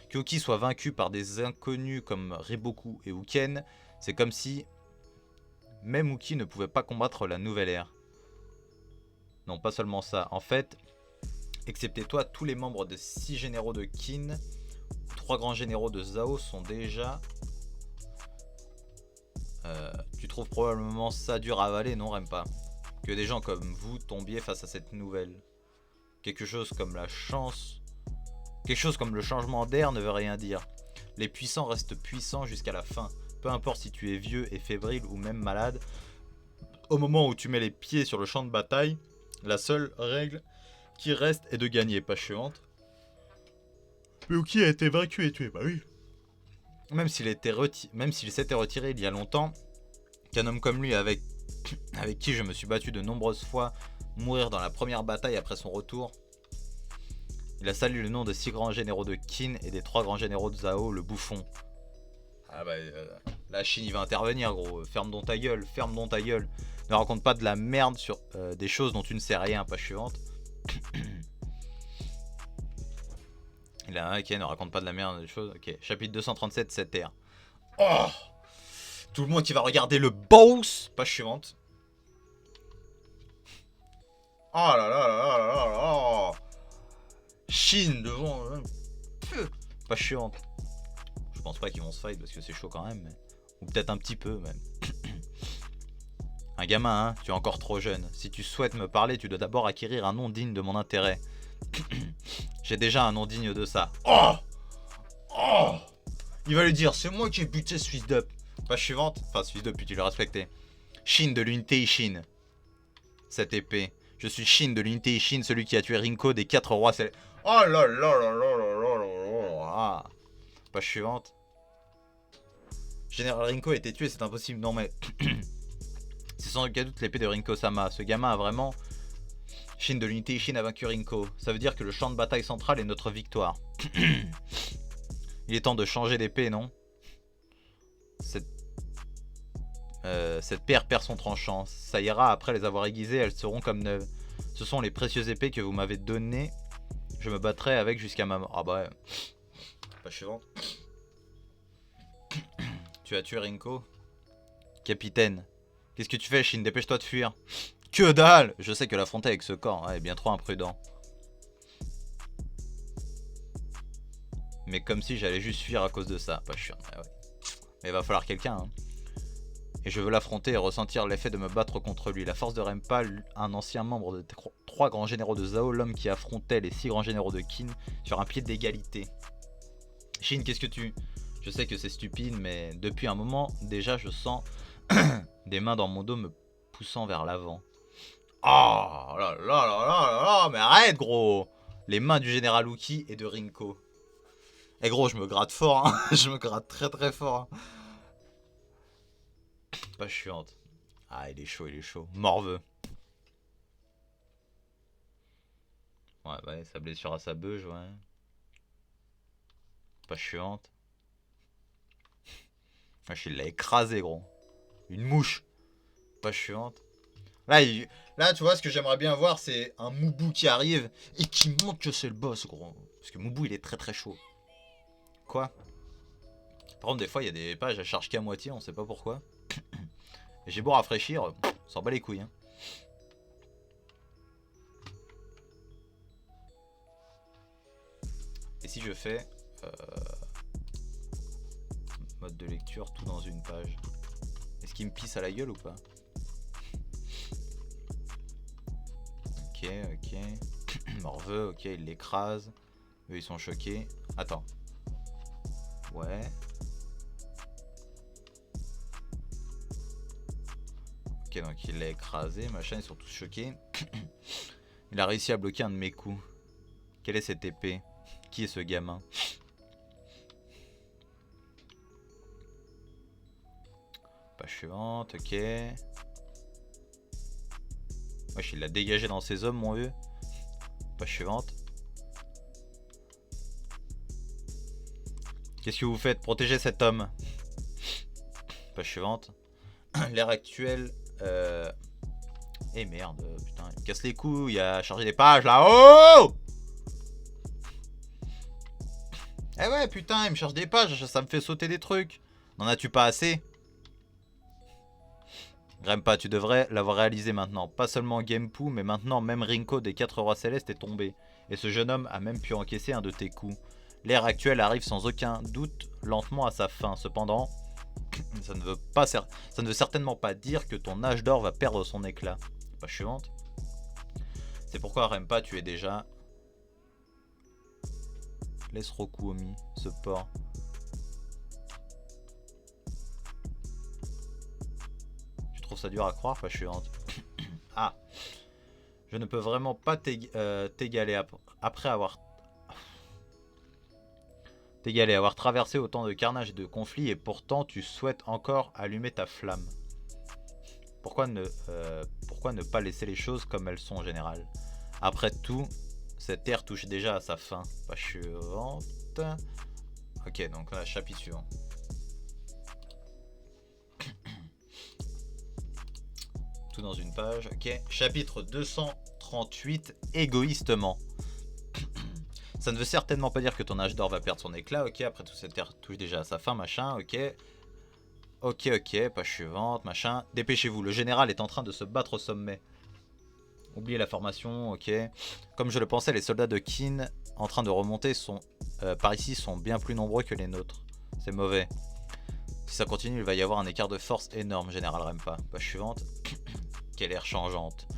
Que Wookie soit vaincu par des inconnus comme Reboku et Wooken, c'est comme si même Wookie ne pouvait pas combattre la nouvelle ère. Non, pas seulement ça. En fait, excepté toi, tous les membres des 6 généraux de Qin, 3 grands généraux de Zhao sont déjà... tu trouves probablement ça dur à avaler, non, Rempa? Que des gens comme vous tombiez face à cette nouvelle. Quelque chose comme la chance... Quelque chose comme le changement d'air ne veut rien dire. Les puissants restent puissants jusqu'à la fin. Peu importe si tu es vieux et fébrile ou même malade. Au moment où tu mets les pieds sur le champ de bataille, la seule règle qui reste est de gagner, pas chiante. Mais Wookie a été vaincu et tué, bah oui. Même s'il s'était retiré il y a longtemps, qu'un homme comme lui avec qui je me suis battu de nombreuses fois mourir dans la première bataille après son retour. Il a salué le nom des 6 grands généraux de Qin et des 3 grands généraux de Zhao, le bouffon. Ah bah, la Chine il va intervenir, gros. Ferme donc ta gueule, ferme donc ta gueule. Ne raconte pas de la merde sur des choses dont tu ne sais rien, page suivante. Il a un ok, ne raconte pas de la merde des choses. Ok, chapitre 237, cette ère. Oh, tout le monde qui va regarder le boss, page suivante. Oh là là là là là là là. Shin devant. Pas chiante. Je pense pas qu'ils vont se fight parce que c'est chaud quand même. Mais... Ou peut-être un petit peu même. Un gamin, hein, tu es encore trop jeune. Si tu souhaites me parler, tu dois d'abord acquérir un nom digne de mon intérêt. J'ai déjà un nom digne de ça. Oh, oh. Il va lui dire, c'est moi qui ai buté ce fils d'up. Page suivante. Enfin, ce fils d'up, puis tu l'as respecté. Shin de l'unité Ishin. Cette épée. Je suis Shin de l'unité Ishin, celui qui a tué Rinko des 4 rois célestes. Oh là là là là là là là là. Page suivante. Général Rinko a été tué, c'est impossible. Non mais... C'est sans aucun doute l'épée de Rinko-sama. Ce gamin a vraiment... Shin de l'unité Ishin a vaincu Rinko. Ça veut dire que le champ de bataille central est notre victoire. Il est temps de changer d'épée, non? Cette pierre perd son tranchant. Ça ira, après les avoir aiguisées, elles seront comme neuves. Ce sont les précieuses épées que vous m'avez données. Je me battrai avec jusqu'à ma mort. Ah bah ouais. Pas suivant. Tu as tué Rinko? Capitaine. Qu'est-ce que tu fais, Shin? Dépêche-toi de fuir. Que dalle! Je sais que l'affronter avec ce corps est bien trop imprudent. Mais comme si j'allais juste fuir à cause de ça. Pas chiant. Ouais. Mais il va falloir quelqu'un. Hein. Et je veux l'affronter et ressentir l'effet de me battre contre lui. La force de Rempa, un ancien membre de 3 grands généraux de Zao, l'homme qui affrontait les 6 grands généraux de Qin sur un pied d'égalité. Shin, qu'est-ce que tu... Je sais que c'est stupide, mais depuis un moment, déjà, je sens des mains dans mon dos me poussant vers l'avant. Oh là là là là là, mais arrête, gros! Les mains du général Uki et de Rinko. Eh gros, je me gratte fort, hein. Je me gratte très très fort. Hein. Pas chiante. Ah, il est chaud, il est chaud. Morveux. Ouais, sa blessure à sa beuge, ouais. Pas chiante. Il l'a écrasé, gros. Une mouche. Pas chiante. Là, tu vois, ce que j'aimerais bien voir, c'est un Mubu qui arrive et qui montre que c'est le boss, gros. Parce que Mubu, il est très très chaud. Quoi? Par contre, des fois, il y a des pages, elles chargent qu'à moitié, on sait pas pourquoi. Et j'ai beau rafraîchir, on s'en bat les couilles. Hein. Et si je fais mode de lecture, tout dans une page, est-ce qu'il me pisse à la gueule ou pas? Ok. Morveux, ok, il l'écrase. Eux, ils sont choqués. Attends. Ouais. Ok, donc il l'a écrasé, machin, ils sont tous choqués. Il a réussi à bloquer un de mes coups. Quelle est cette épée? Qui est ce gamin? Page suivante, ok. Wesh, il l'a dégagé dans ses hommes, mon vieux. Page suivante. Qu'est-ce que vous faites? Protégez cet homme. Page suivante. L'ère actuelle. Eh merde, putain, il me casse les couilles, il a chargé des pages là. Oh! Eh ouais, putain, il me charge des pages, ça me fait sauter des trucs. N'en as-tu pas assez? Rempa, tu devrais l'avoir réalisé maintenant. Pas seulement Genpu, mais maintenant même Rinko des 4 rois célestes est tombé. Et ce jeune homme a même pu encaisser un de tes coups. L'ère actuelle arrive sans aucun doute lentement à sa fin. Cependant, ça ne veut certainement pas dire que ton âge d'or va perdre son éclat. Page suivante. C'est pourquoi Rempa, tu es déjà... Laisse Rokuomi, ce porc. Tu trouves ça dur à croire? Page suivante. Ah. Je ne peux vraiment pas t'égaler après avoir... T'égaler, avoir traversé autant de carnage et de conflits et pourtant tu souhaites encore allumer ta flamme. Pourquoi ne pas laisser les choses comme elles sont en général? Après tout, cette ère touche déjà à sa fin. Page suivante. Ok, donc là, chapitre suivant. Tout dans une page. Ok, chapitre 238, égoïstement. Ça ne veut certainement pas dire que ton âge d'or va perdre son éclat. Ok, après tout, cette ère touche déjà à sa fin, machin. Ok. Ok, page suivante, machin. Dépêchez-vous, le général est en train de se battre au sommet. Oubliez la formation, ok. Comme je le pensais, les soldats de Qin en train de remonter par ici sont bien plus nombreux que les nôtres. C'est mauvais. Si ça continue, il va y avoir un écart de force énorme, Général Rempa. Page suivante. Quelle air changeante.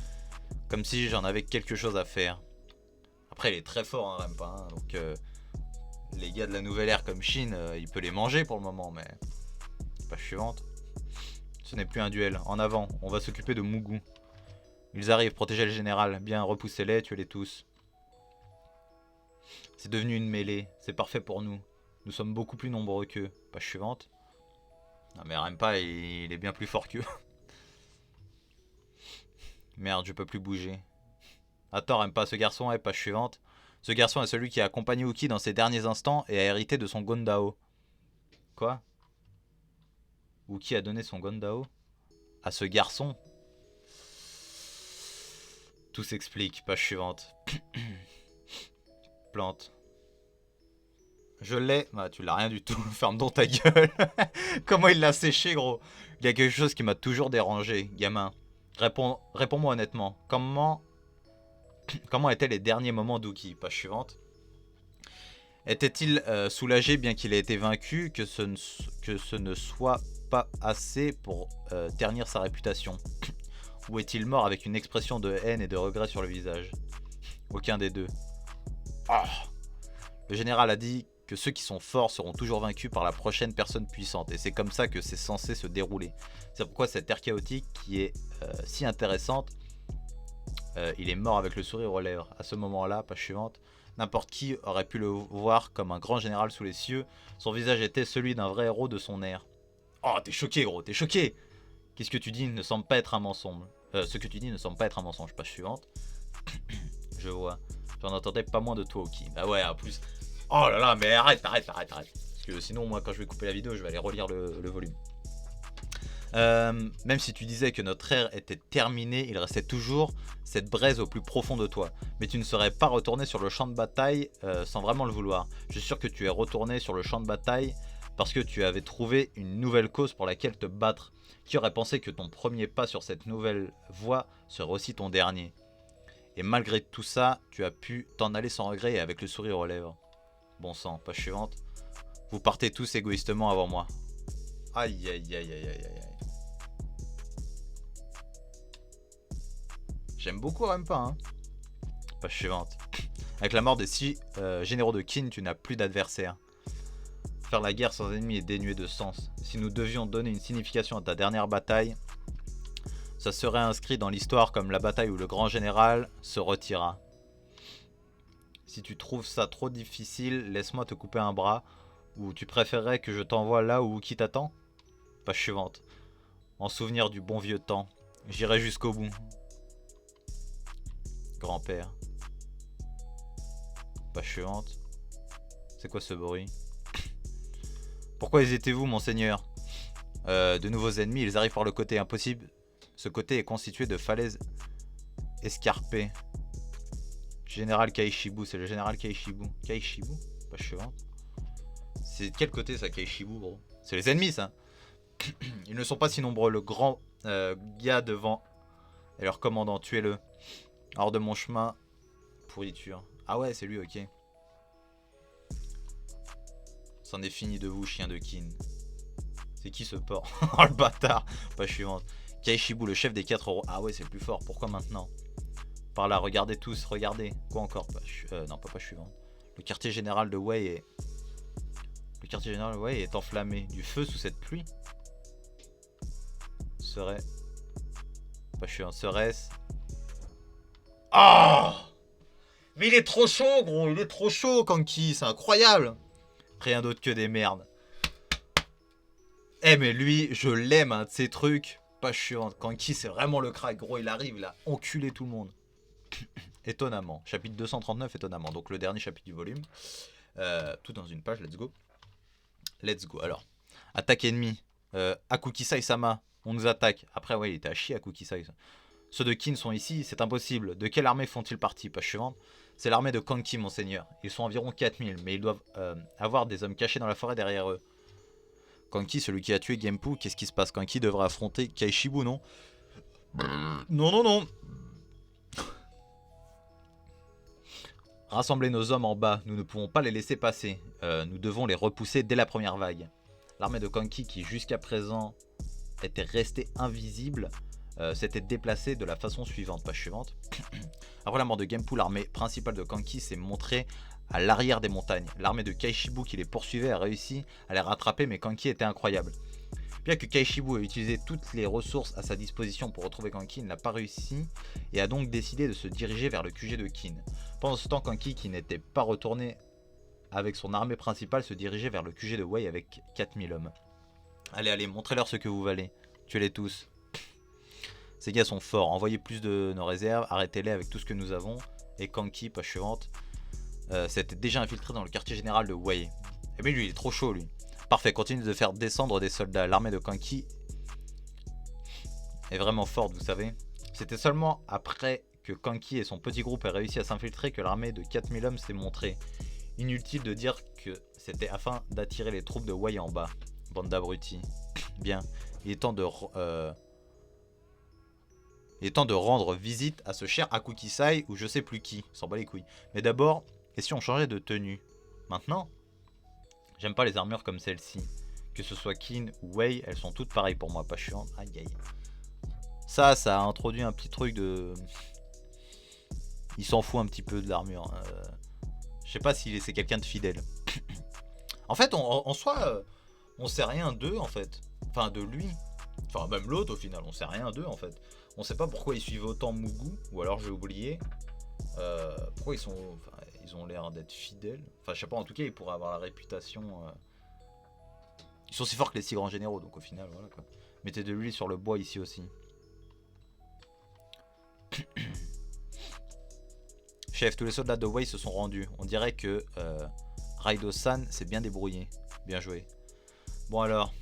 Comme si j'en avais quelque chose à faire. Après, il est très fort, hein, Rempa. Hein, donc, les gars de la nouvelle ère comme Shin, il peut les manger pour le moment, mais... Page suivante. Ce n'est plus un duel. En avant, on va s'occuper de Mugu. Ils arrivent, protégez le général. Bien, repoussez-les, tuez-les tous. C'est devenu une mêlée. C'est parfait pour nous. Nous sommes beaucoup plus nombreux qu'eux. Page suivante. Non mais Rempa, il est bien plus fort qu'eux. Merde, je peux plus bouger. Attends, Rempa, ce garçon est... Page suivante. Ce garçon est celui qui a accompagné Uki dans ses derniers instants et a hérité de son Gondao. Quoi? Uki a donné son Gondao à ce garçon? Tout s'explique. Page suivante. Plante. Je l'ai. Bah, tu l'as rien du tout. Ferme donc ta gueule. Comment il l'a séché, gros? Il y a quelque chose qui m'a toujours dérangé, gamin. Réponds-moi honnêtement. Comment étaient les derniers moments d'Uki? Page suivante. Était-il soulagé bien qu'il ait été vaincu, que ce ne soit pas assez pour ternir sa réputation? Ou est-il mort avec une expression de haine et de regret sur le visage? Aucun des deux. Oh. Le général a dit que ceux qui sont forts seront toujours vaincus par la prochaine personne puissante. Et c'est comme ça que c'est censé se dérouler. C'est pourquoi cette ère chaotique qui est si intéressante, il est mort avec le sourire aux lèvres. À ce moment-là, page suivante, n'importe qui aurait pu le voir comme un grand général sous les cieux. Son visage était celui d'un vrai héros de son ère. Oh, t'es choqué, gros, t'es choqué. Qu'est-ce que tu dis ne semble pas être un mensonge. Ce que tu dis ne semble pas être un mensonge. Page suivante. Je vois. J'en entendais pas moins de toi, Oki. Bah ouais, en plus... Oh là là, mais arrête. Parce que sinon, moi, quand je vais couper la vidéo, je vais aller relire le volume. Même si tu disais que notre ère était terminée, il restait toujours cette braise au plus profond de toi. Mais tu ne serais pas retourné sur le champ de bataille sans vraiment le vouloir. Je suis sûr que tu es retourné sur le champ de bataille parce que tu avais trouvé une nouvelle cause pour laquelle te battre. Qui aurait pensé que ton premier pas sur cette nouvelle voie serait aussi ton dernier? Et malgré tout ça, tu as pu t'en aller sans regret et avec le sourire aux lèvres. Bon sang, page suivante. Vous partez tous égoïstement avant moi. Aïe aïe aïe aïe aïe aïe. J'aime beaucoup Rempa, hein. Page suivante. Avec la mort des 6 généraux de Qin, tu n'as plus d'adversaire. Faire la guerre sans ennemi est dénué de sens. Si nous devions donner une signification à ta dernière bataille, ça serait inscrit dans l'histoire comme la bataille où le grand général se retira. Si tu trouves ça trop difficile, laisse-moi te couper un bras. Ou tu préférerais que je t'envoie là où qui t'attend? Page suivante. En souvenir du bon vieux temps, j'irai jusqu'au bout. Grand-père. Page suivante. C'est quoi ce bruit? Pourquoi hésitez-vous, monseigneur? De nouveaux ennemis, ils arrivent par le côté impossible. Ce côté est constitué de falaises escarpées. Général Kaishibu, c'est le général Kaishibu. Kaishibu? Page suivante. C'est quel côté ça, Kaishibu, gros? C'est les ennemis, ça. Ils ne sont pas si nombreux. Le grand gars devant et leur commandant, tuez-le. Hors de mon chemin, pourriture. Ah ouais, c'est lui, ok. C'en est fini de vous, chien de Qin. C'est qui ce porc? Oh le bâtard. Page suivante. Kaishibu, le chef des 4 euros. Ah ouais, c'est le plus fort. Pourquoi maintenant? Par là, regardez tous, regardez. Quoi encore? Non, pas page suivante. Le quartier général de Wei est... Le quartier général de Wei est enflammé. Du feu sous cette pluie? Serait... Page suivante. Serait-ce... Ah! Mais il est trop chaud, gros. Il est trop chaud, Kanki. C'est incroyable. Rien d'autre que des merdes. Eh mais lui, je l'aime, hein, de ces trucs. Pas chiant. Kanki, c'est vraiment le crack, gros. Il arrive, il a enculé tout le monde. Étonnamment. Chapitre 239, étonnamment. Donc le dernier chapitre du volume. Tout dans une page, let's go. Let's go. Alors, attaque ennemie. Akukisai-sama, on nous attaque. Après, ouais, il était à chier, Akukisai. Ceux de Qin sont ici, c'est impossible. De quelle armée font-ils partie? Page suivante. C'est l'armée de Kanki, monseigneur. Ils sont environ 4000, mais ils doivent avoir des hommes cachés dans la forêt derrière eux. Kanki, celui qui a tué Genpu, qu'est-ce qui se passe? Kanki devrait affronter Kaishibu, non? Non. Rassemblez nos hommes en bas, nous ne pouvons pas les laisser passer. Nous devons les repousser dès la première vague. L'armée de Kanki, qui jusqu'à présent était restée invisible, s'était déplacée de la façon suivante. Page suivante. Après la mort de Genpu, l'armée principale de Kanki s'est montrée à l'arrière des montagnes. L'armée de Kaishibu qui les poursuivait a réussi à les rattraper, mais Kanki était incroyable. Bien que Kaishibu ait utilisé toutes les ressources à sa disposition pour retrouver Kanki, il n'a pas réussi et a donc décidé de se diriger vers le QG de Kin. Pendant ce temps, Kanki, qui n'était pas retourné avec son armée principale, se dirigeait vers le QG de Wei avec 4000 hommes. Allez, allez, montrez-leur ce que vous valez. Tuez-les tous. Ces gars sont forts. Envoyez plus de nos réserves, arrêtez-les avec tout ce que nous avons. Et Kanki, page suivante, s'était déjà infiltré dans le quartier général de Wei. Et bien lui, il est trop chaud lui. Parfait, continue de faire descendre des soldats. L'armée de Kanki est vraiment forte, vous savez. C'était seulement après que Kanki et son petit groupe aient réussi à s'infiltrer que l'armée de 4000 hommes s'est montrée. Inutile de dire que c'était afin d'attirer les troupes de Wei en bas. Bande d'abrutis. Bien, il est temps de rendre visite à ce cher Akukisai ou je sais plus qui. S'en bat les couilles. Mais d'abord, et si on changeait de tenue? Maintenant? J'aime pas les armures comme celle-ci. Que ce soit Kin ou Wei, elles sont toutes pareilles pour moi. Pas chiant. Aïe aïe. Ça a introduit un petit truc de... Il s'en fout un petit peu de l'armure. Je sais pas si c'est quelqu'un de fidèle. En fait, en soi, on sait rien d'eux en fait. Enfin, de lui. Enfin, même l'autre au final, on sait rien d'eux en fait. On sait pas pourquoi ils suivent autant Mugu, ou alors j'ai oublié. Pourquoi ils ont l'air d'être fidèles. Enfin, je sais pas, en tout cas, ils pourraient avoir la réputation. Ils sont aussi forts que les 6 grands généraux, donc au final, voilà quoi. Mettez de l'huile sur le bois ici aussi. Chef, tous les soldats de Wei se sont rendus. On dirait que Raido-san s'est bien débrouillé. Bien joué. Bon alors,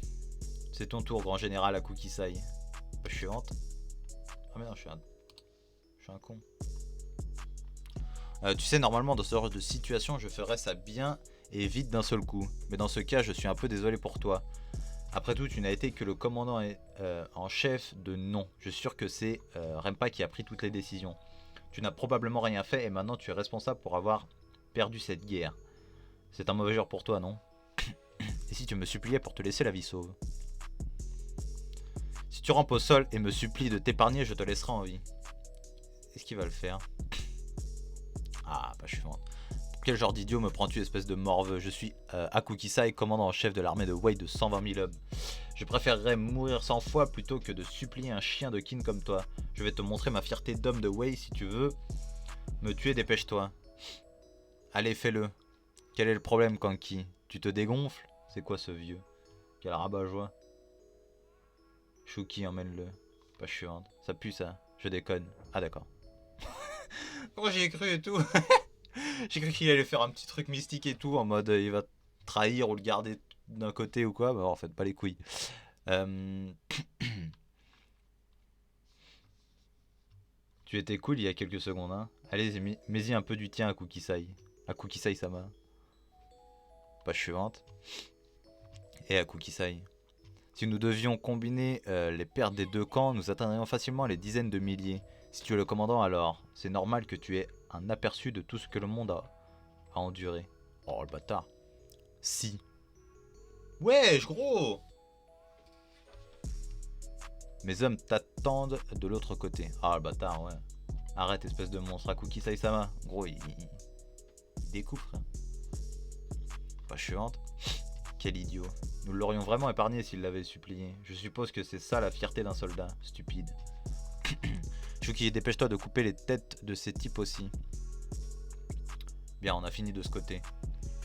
c'est ton tour, grand général Akukisai. Page suivante. Ah mais non, je suis un con. Tu sais, normalement, dans ce genre de situation, je ferais ça bien et vite d'un seul coup. Mais dans ce cas, je suis un peu désolé pour toi. Après tout, tu n'as été que le commandant en chef de non. Je suis sûr que c'est Rempa qui a pris toutes les décisions. Tu n'as probablement rien fait et maintenant tu es responsable pour avoir perdu cette guerre. C'est un mauvais jour pour toi, non? Et si tu me suppliais pour te laisser la vie sauve? Si tu rampes au sol et me supplies de t'épargner, je te laisserai en vie. Est-ce qu'il va le faire? Ah, pas suivante. Pour quel genre d'idiot me prends-tu, espèce de morveux? Je suis Akukisai, commandant en chef de l'armée de Wei de 120 000 hommes. Je préférerais mourir 100 fois plutôt que de supplier un chien de kin comme toi. Je vais te montrer ma fierté d'homme de Wei si tu veux. Me tuer, dépêche-toi. Allez, fais-le. Quel est le problème, Kanki? Tu te dégonfles? C'est quoi ce vieux? Quel rabat-joie. Shuki, emmène-le. Pas chiante. Ça pue ça. Je déconne. Ah d'accord. Comment j'y ai cru et tout. J'ai cru qu'il allait faire un petit truc mystique et tout, en mode il va trahir ou le garder d'un côté ou quoi. Bah en fait, pas les couilles. Tu étais cool il y a quelques secondes, hein. Allez, mets-y un peu du tien à Kukisai. À Kukisai-sama. Page suivante. Et à Kukisai. Si nous devions combiner les pertes des deux camps, nous atteindrions facilement les dizaines de milliers. Si tu es le commandant alors, c'est normal que tu aies un aperçu de tout ce que le monde a enduré. Oh le bâtard. Si. Wesh gros. Mes hommes t'attendent de l'autre côté. Ah le bâtard, ouais. Arrête espèce de monstre. Akuki Saisama. Gros il découpe frère. Page suivante. Quel idiot. Nous l'aurions vraiment épargné s'il l'avait supplié. Je suppose que c'est ça la fierté d'un soldat. Stupide. Shuki, dépêche-toi de couper les têtes de ces types aussi. Bien, on a fini de ce côté.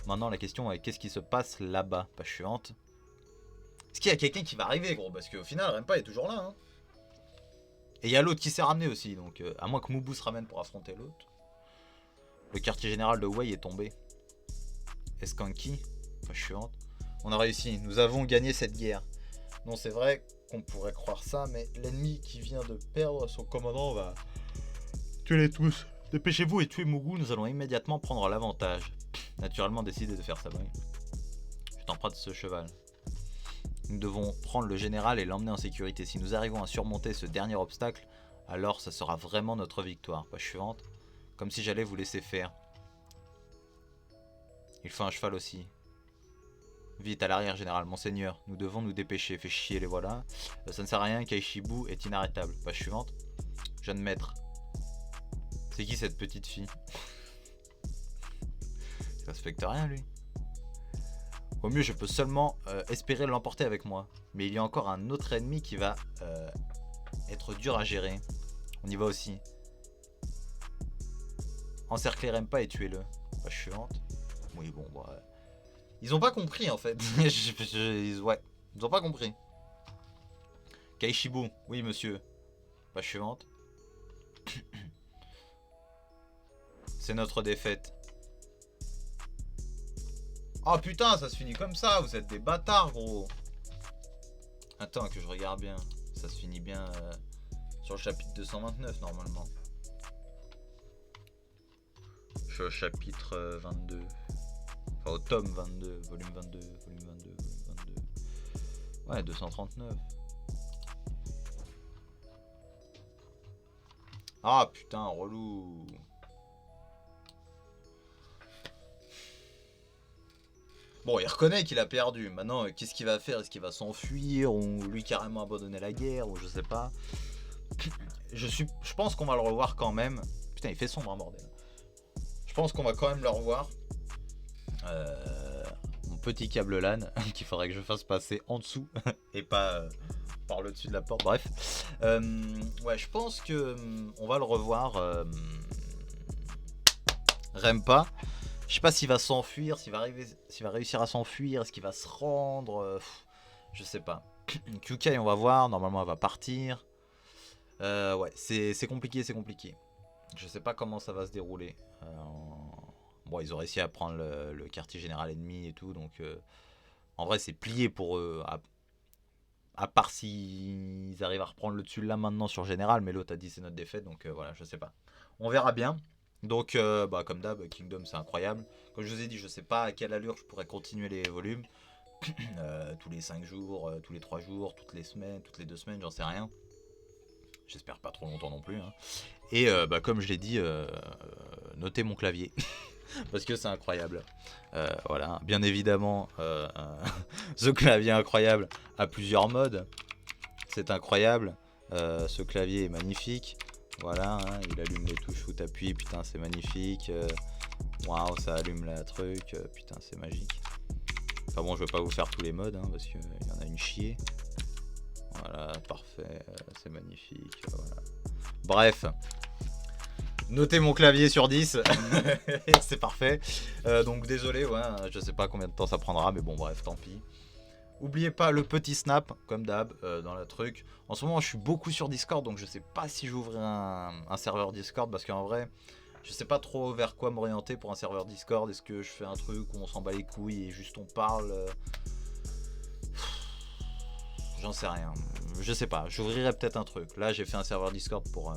Maintenant, la question est qu'est-ce qui se passe là-bas? Page suivante. Est-ce qu'il y a quelqu'un qui va arriver, gros? Parce qu'au final, Rempa est toujours là. Hein. Et il y a l'autre qui s'est ramené aussi. Donc, à moins que Mubu se ramène pour affronter l'autre. Le quartier général de Wei est tombé. Eskanki. Page suivante. On a réussi. Nous avons gagné cette guerre. Non, c'est vrai qu'on pourrait croire ça, mais l'ennemi qui vient de perdre son commandant va tuer-les tous. Dépêchez-vous et tuez Mugu, nous allons immédiatement prendre l'avantage. Naturellement décidé de faire ça, oui. Je t'emprunte ce cheval. Nous devons prendre le général et l'emmener en sécurité. Si nous arrivons à surmonter ce dernier obstacle, alors ça sera vraiment notre victoire. Page suivante. Comme si j'allais vous laisser faire. Il faut un cheval aussi. Vite, à l'arrière, général. Monseigneur, nous devons nous dépêcher. Fait chier, les voilà. Ça ne sert à rien, Kaishibu est inarrêtable. Page suivante. Jeune maître. C'est qui cette petite fille? Il respecte rien, lui. Au mieux, je peux seulement espérer l'emporter avec moi. Mais il y a encore un autre ennemi qui va être dur à gérer. On y va aussi. Encercler Rempa et tuez-le. Page suivante. Oui, bon, bah... Ils ont pas compris, en fait. Ouais, ils ont pas compris. Kaishibu. Oui, monsieur. Page suivante. C'est notre défaite. Oh putain, ça se finit comme ça. Vous êtes des bâtards, gros. Attends, que je regarde bien. Ça se finit bien sur le chapitre 229, normalement. Je suis au chapitre 22. Enfin, au tome 22, volume 22, volume 22, volume 22. Ouais, 239. Ah putain, relou. Bon, il reconnaît qu'il a perdu. Maintenant, qu'est-ce qu'il va faire? Est-ce qu'il va s'enfuir ou lui carrément abandonner la guerre ou je sais pas. Je pense qu'on va le revoir quand même. Putain, il fait sombre, hein, bordel. Je pense qu'on va quand même le revoir. Mon petit câble LAN qu'il faudrait que je fasse passer en dessous et pas par le dessus de la porte. Bref, ouais, je pense que on va le revoir. Rempa. Je sais pas s'il va s'enfuir, s'il va réussir à s'enfuir, est-ce qu'il va se rendre, je sais pas. Kyukai, on va voir, normalement elle va partir. Ouais, c'est compliqué, c'est compliqué. Je sais pas comment ça va se dérouler. Bon, ils ont réussi à prendre le quartier général ennemi et tout, donc en vrai c'est plié pour eux. À part s'ils arrivent à reprendre le dessus là maintenant sur général, mais l'autre a dit c'est notre défaite, donc voilà, je sais pas. On verra bien. Donc, bah, comme d'hab, Kingdom c'est incroyable. Comme je vous ai dit, je sais pas à quelle allure je pourrais continuer les volumes. Tous les 5 jours, tous les 3 jours, toutes les semaines, toutes les 2 semaines, j'en sais rien. J'espère pas trop longtemps non plus. Hein. Et bah, comme je l'ai dit, notez mon clavier. Parce que c'est incroyable. Voilà, bien évidemment, ce clavier incroyable a plusieurs modes. C'est incroyable. Ce clavier est magnifique. Voilà, hein, il allume les touches où t'appuies, putain c'est magnifique. Waouh, ça allume la truc, putain c'est magique. Enfin bon, je vais pas vous faire tous les modes, hein, parce qu'il y en a une chier. Voilà, parfait, c'est magnifique. Voilà. Bref, notez mon clavier sur 10, c'est parfait. Donc désolé, ouais, je sais pas combien de temps ça prendra, mais bon bref, tant pis. Oubliez pas le petit snap, comme d'hab, dans le truc. En ce moment, je suis beaucoup sur Discord, donc je sais pas si j'ouvre un serveur Discord, parce qu'en vrai, je sais pas trop vers quoi m'orienter pour un serveur Discord. Est-ce que je fais un truc où on s'en bat les couilles et juste on parle J'en sais rien. Je sais pas, j'ouvrirai peut-être un truc. Là, j'ai fait un serveur Discord pour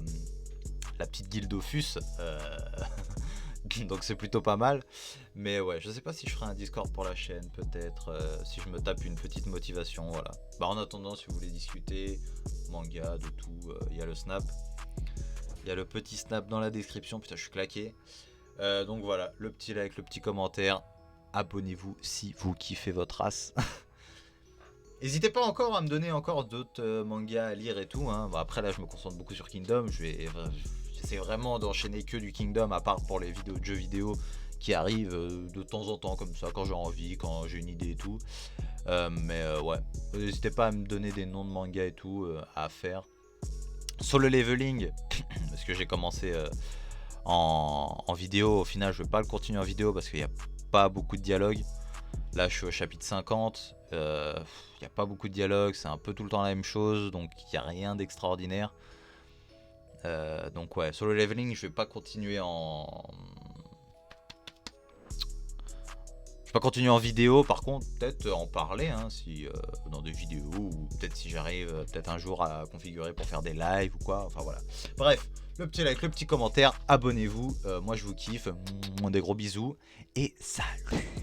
la petite guilde Dofus. Donc c'est plutôt pas mal. Mais ouais, je sais pas si je ferai un Discord pour la chaîne, peut-être. Si je me tape une petite motivation, voilà. Bah en attendant, si vous voulez discuter, manga, de tout, il y a le snap. Il y a le petit snap dans la description. Putain, je suis claqué. Donc voilà, le petit like, le petit commentaire. Abonnez-vous si vous kiffez votre race. N'hésitez pas encore à me donner encore d'autres mangas à lire et tout. Hein. Bon, après là, je me concentre beaucoup sur Kingdom. J'essaie vraiment d'enchaîner que du Kingdom, à part pour les vidéos de jeux vidéo qui arrivent de temps en temps comme ça, quand j'ai envie, quand j'ai une idée et tout. Mais ouais, n'hésitez pas à me donner des noms de mangas et tout à faire. Solo Leveling, parce que j'ai commencé en vidéo, au final je vais pas le continuer en vidéo parce qu'il n'y a pas beaucoup de dialogue. Là je suis au chapitre 50, il n'y a pas beaucoup de dialogue, c'est un peu tout le temps la même chose, donc il n'y a rien d'extraordinaire. Donc ouais, Solo Leveling, je vais pas continuer en vidéo, par contre peut-être en parler hein, si dans des vidéos, ou peut-être si j'arrive peut-être un jour à configurer pour faire des lives ou quoi, enfin voilà. Bref, le petit like, le petit commentaire, abonnez-vous, moi je vous kiffe, des gros bisous et salut.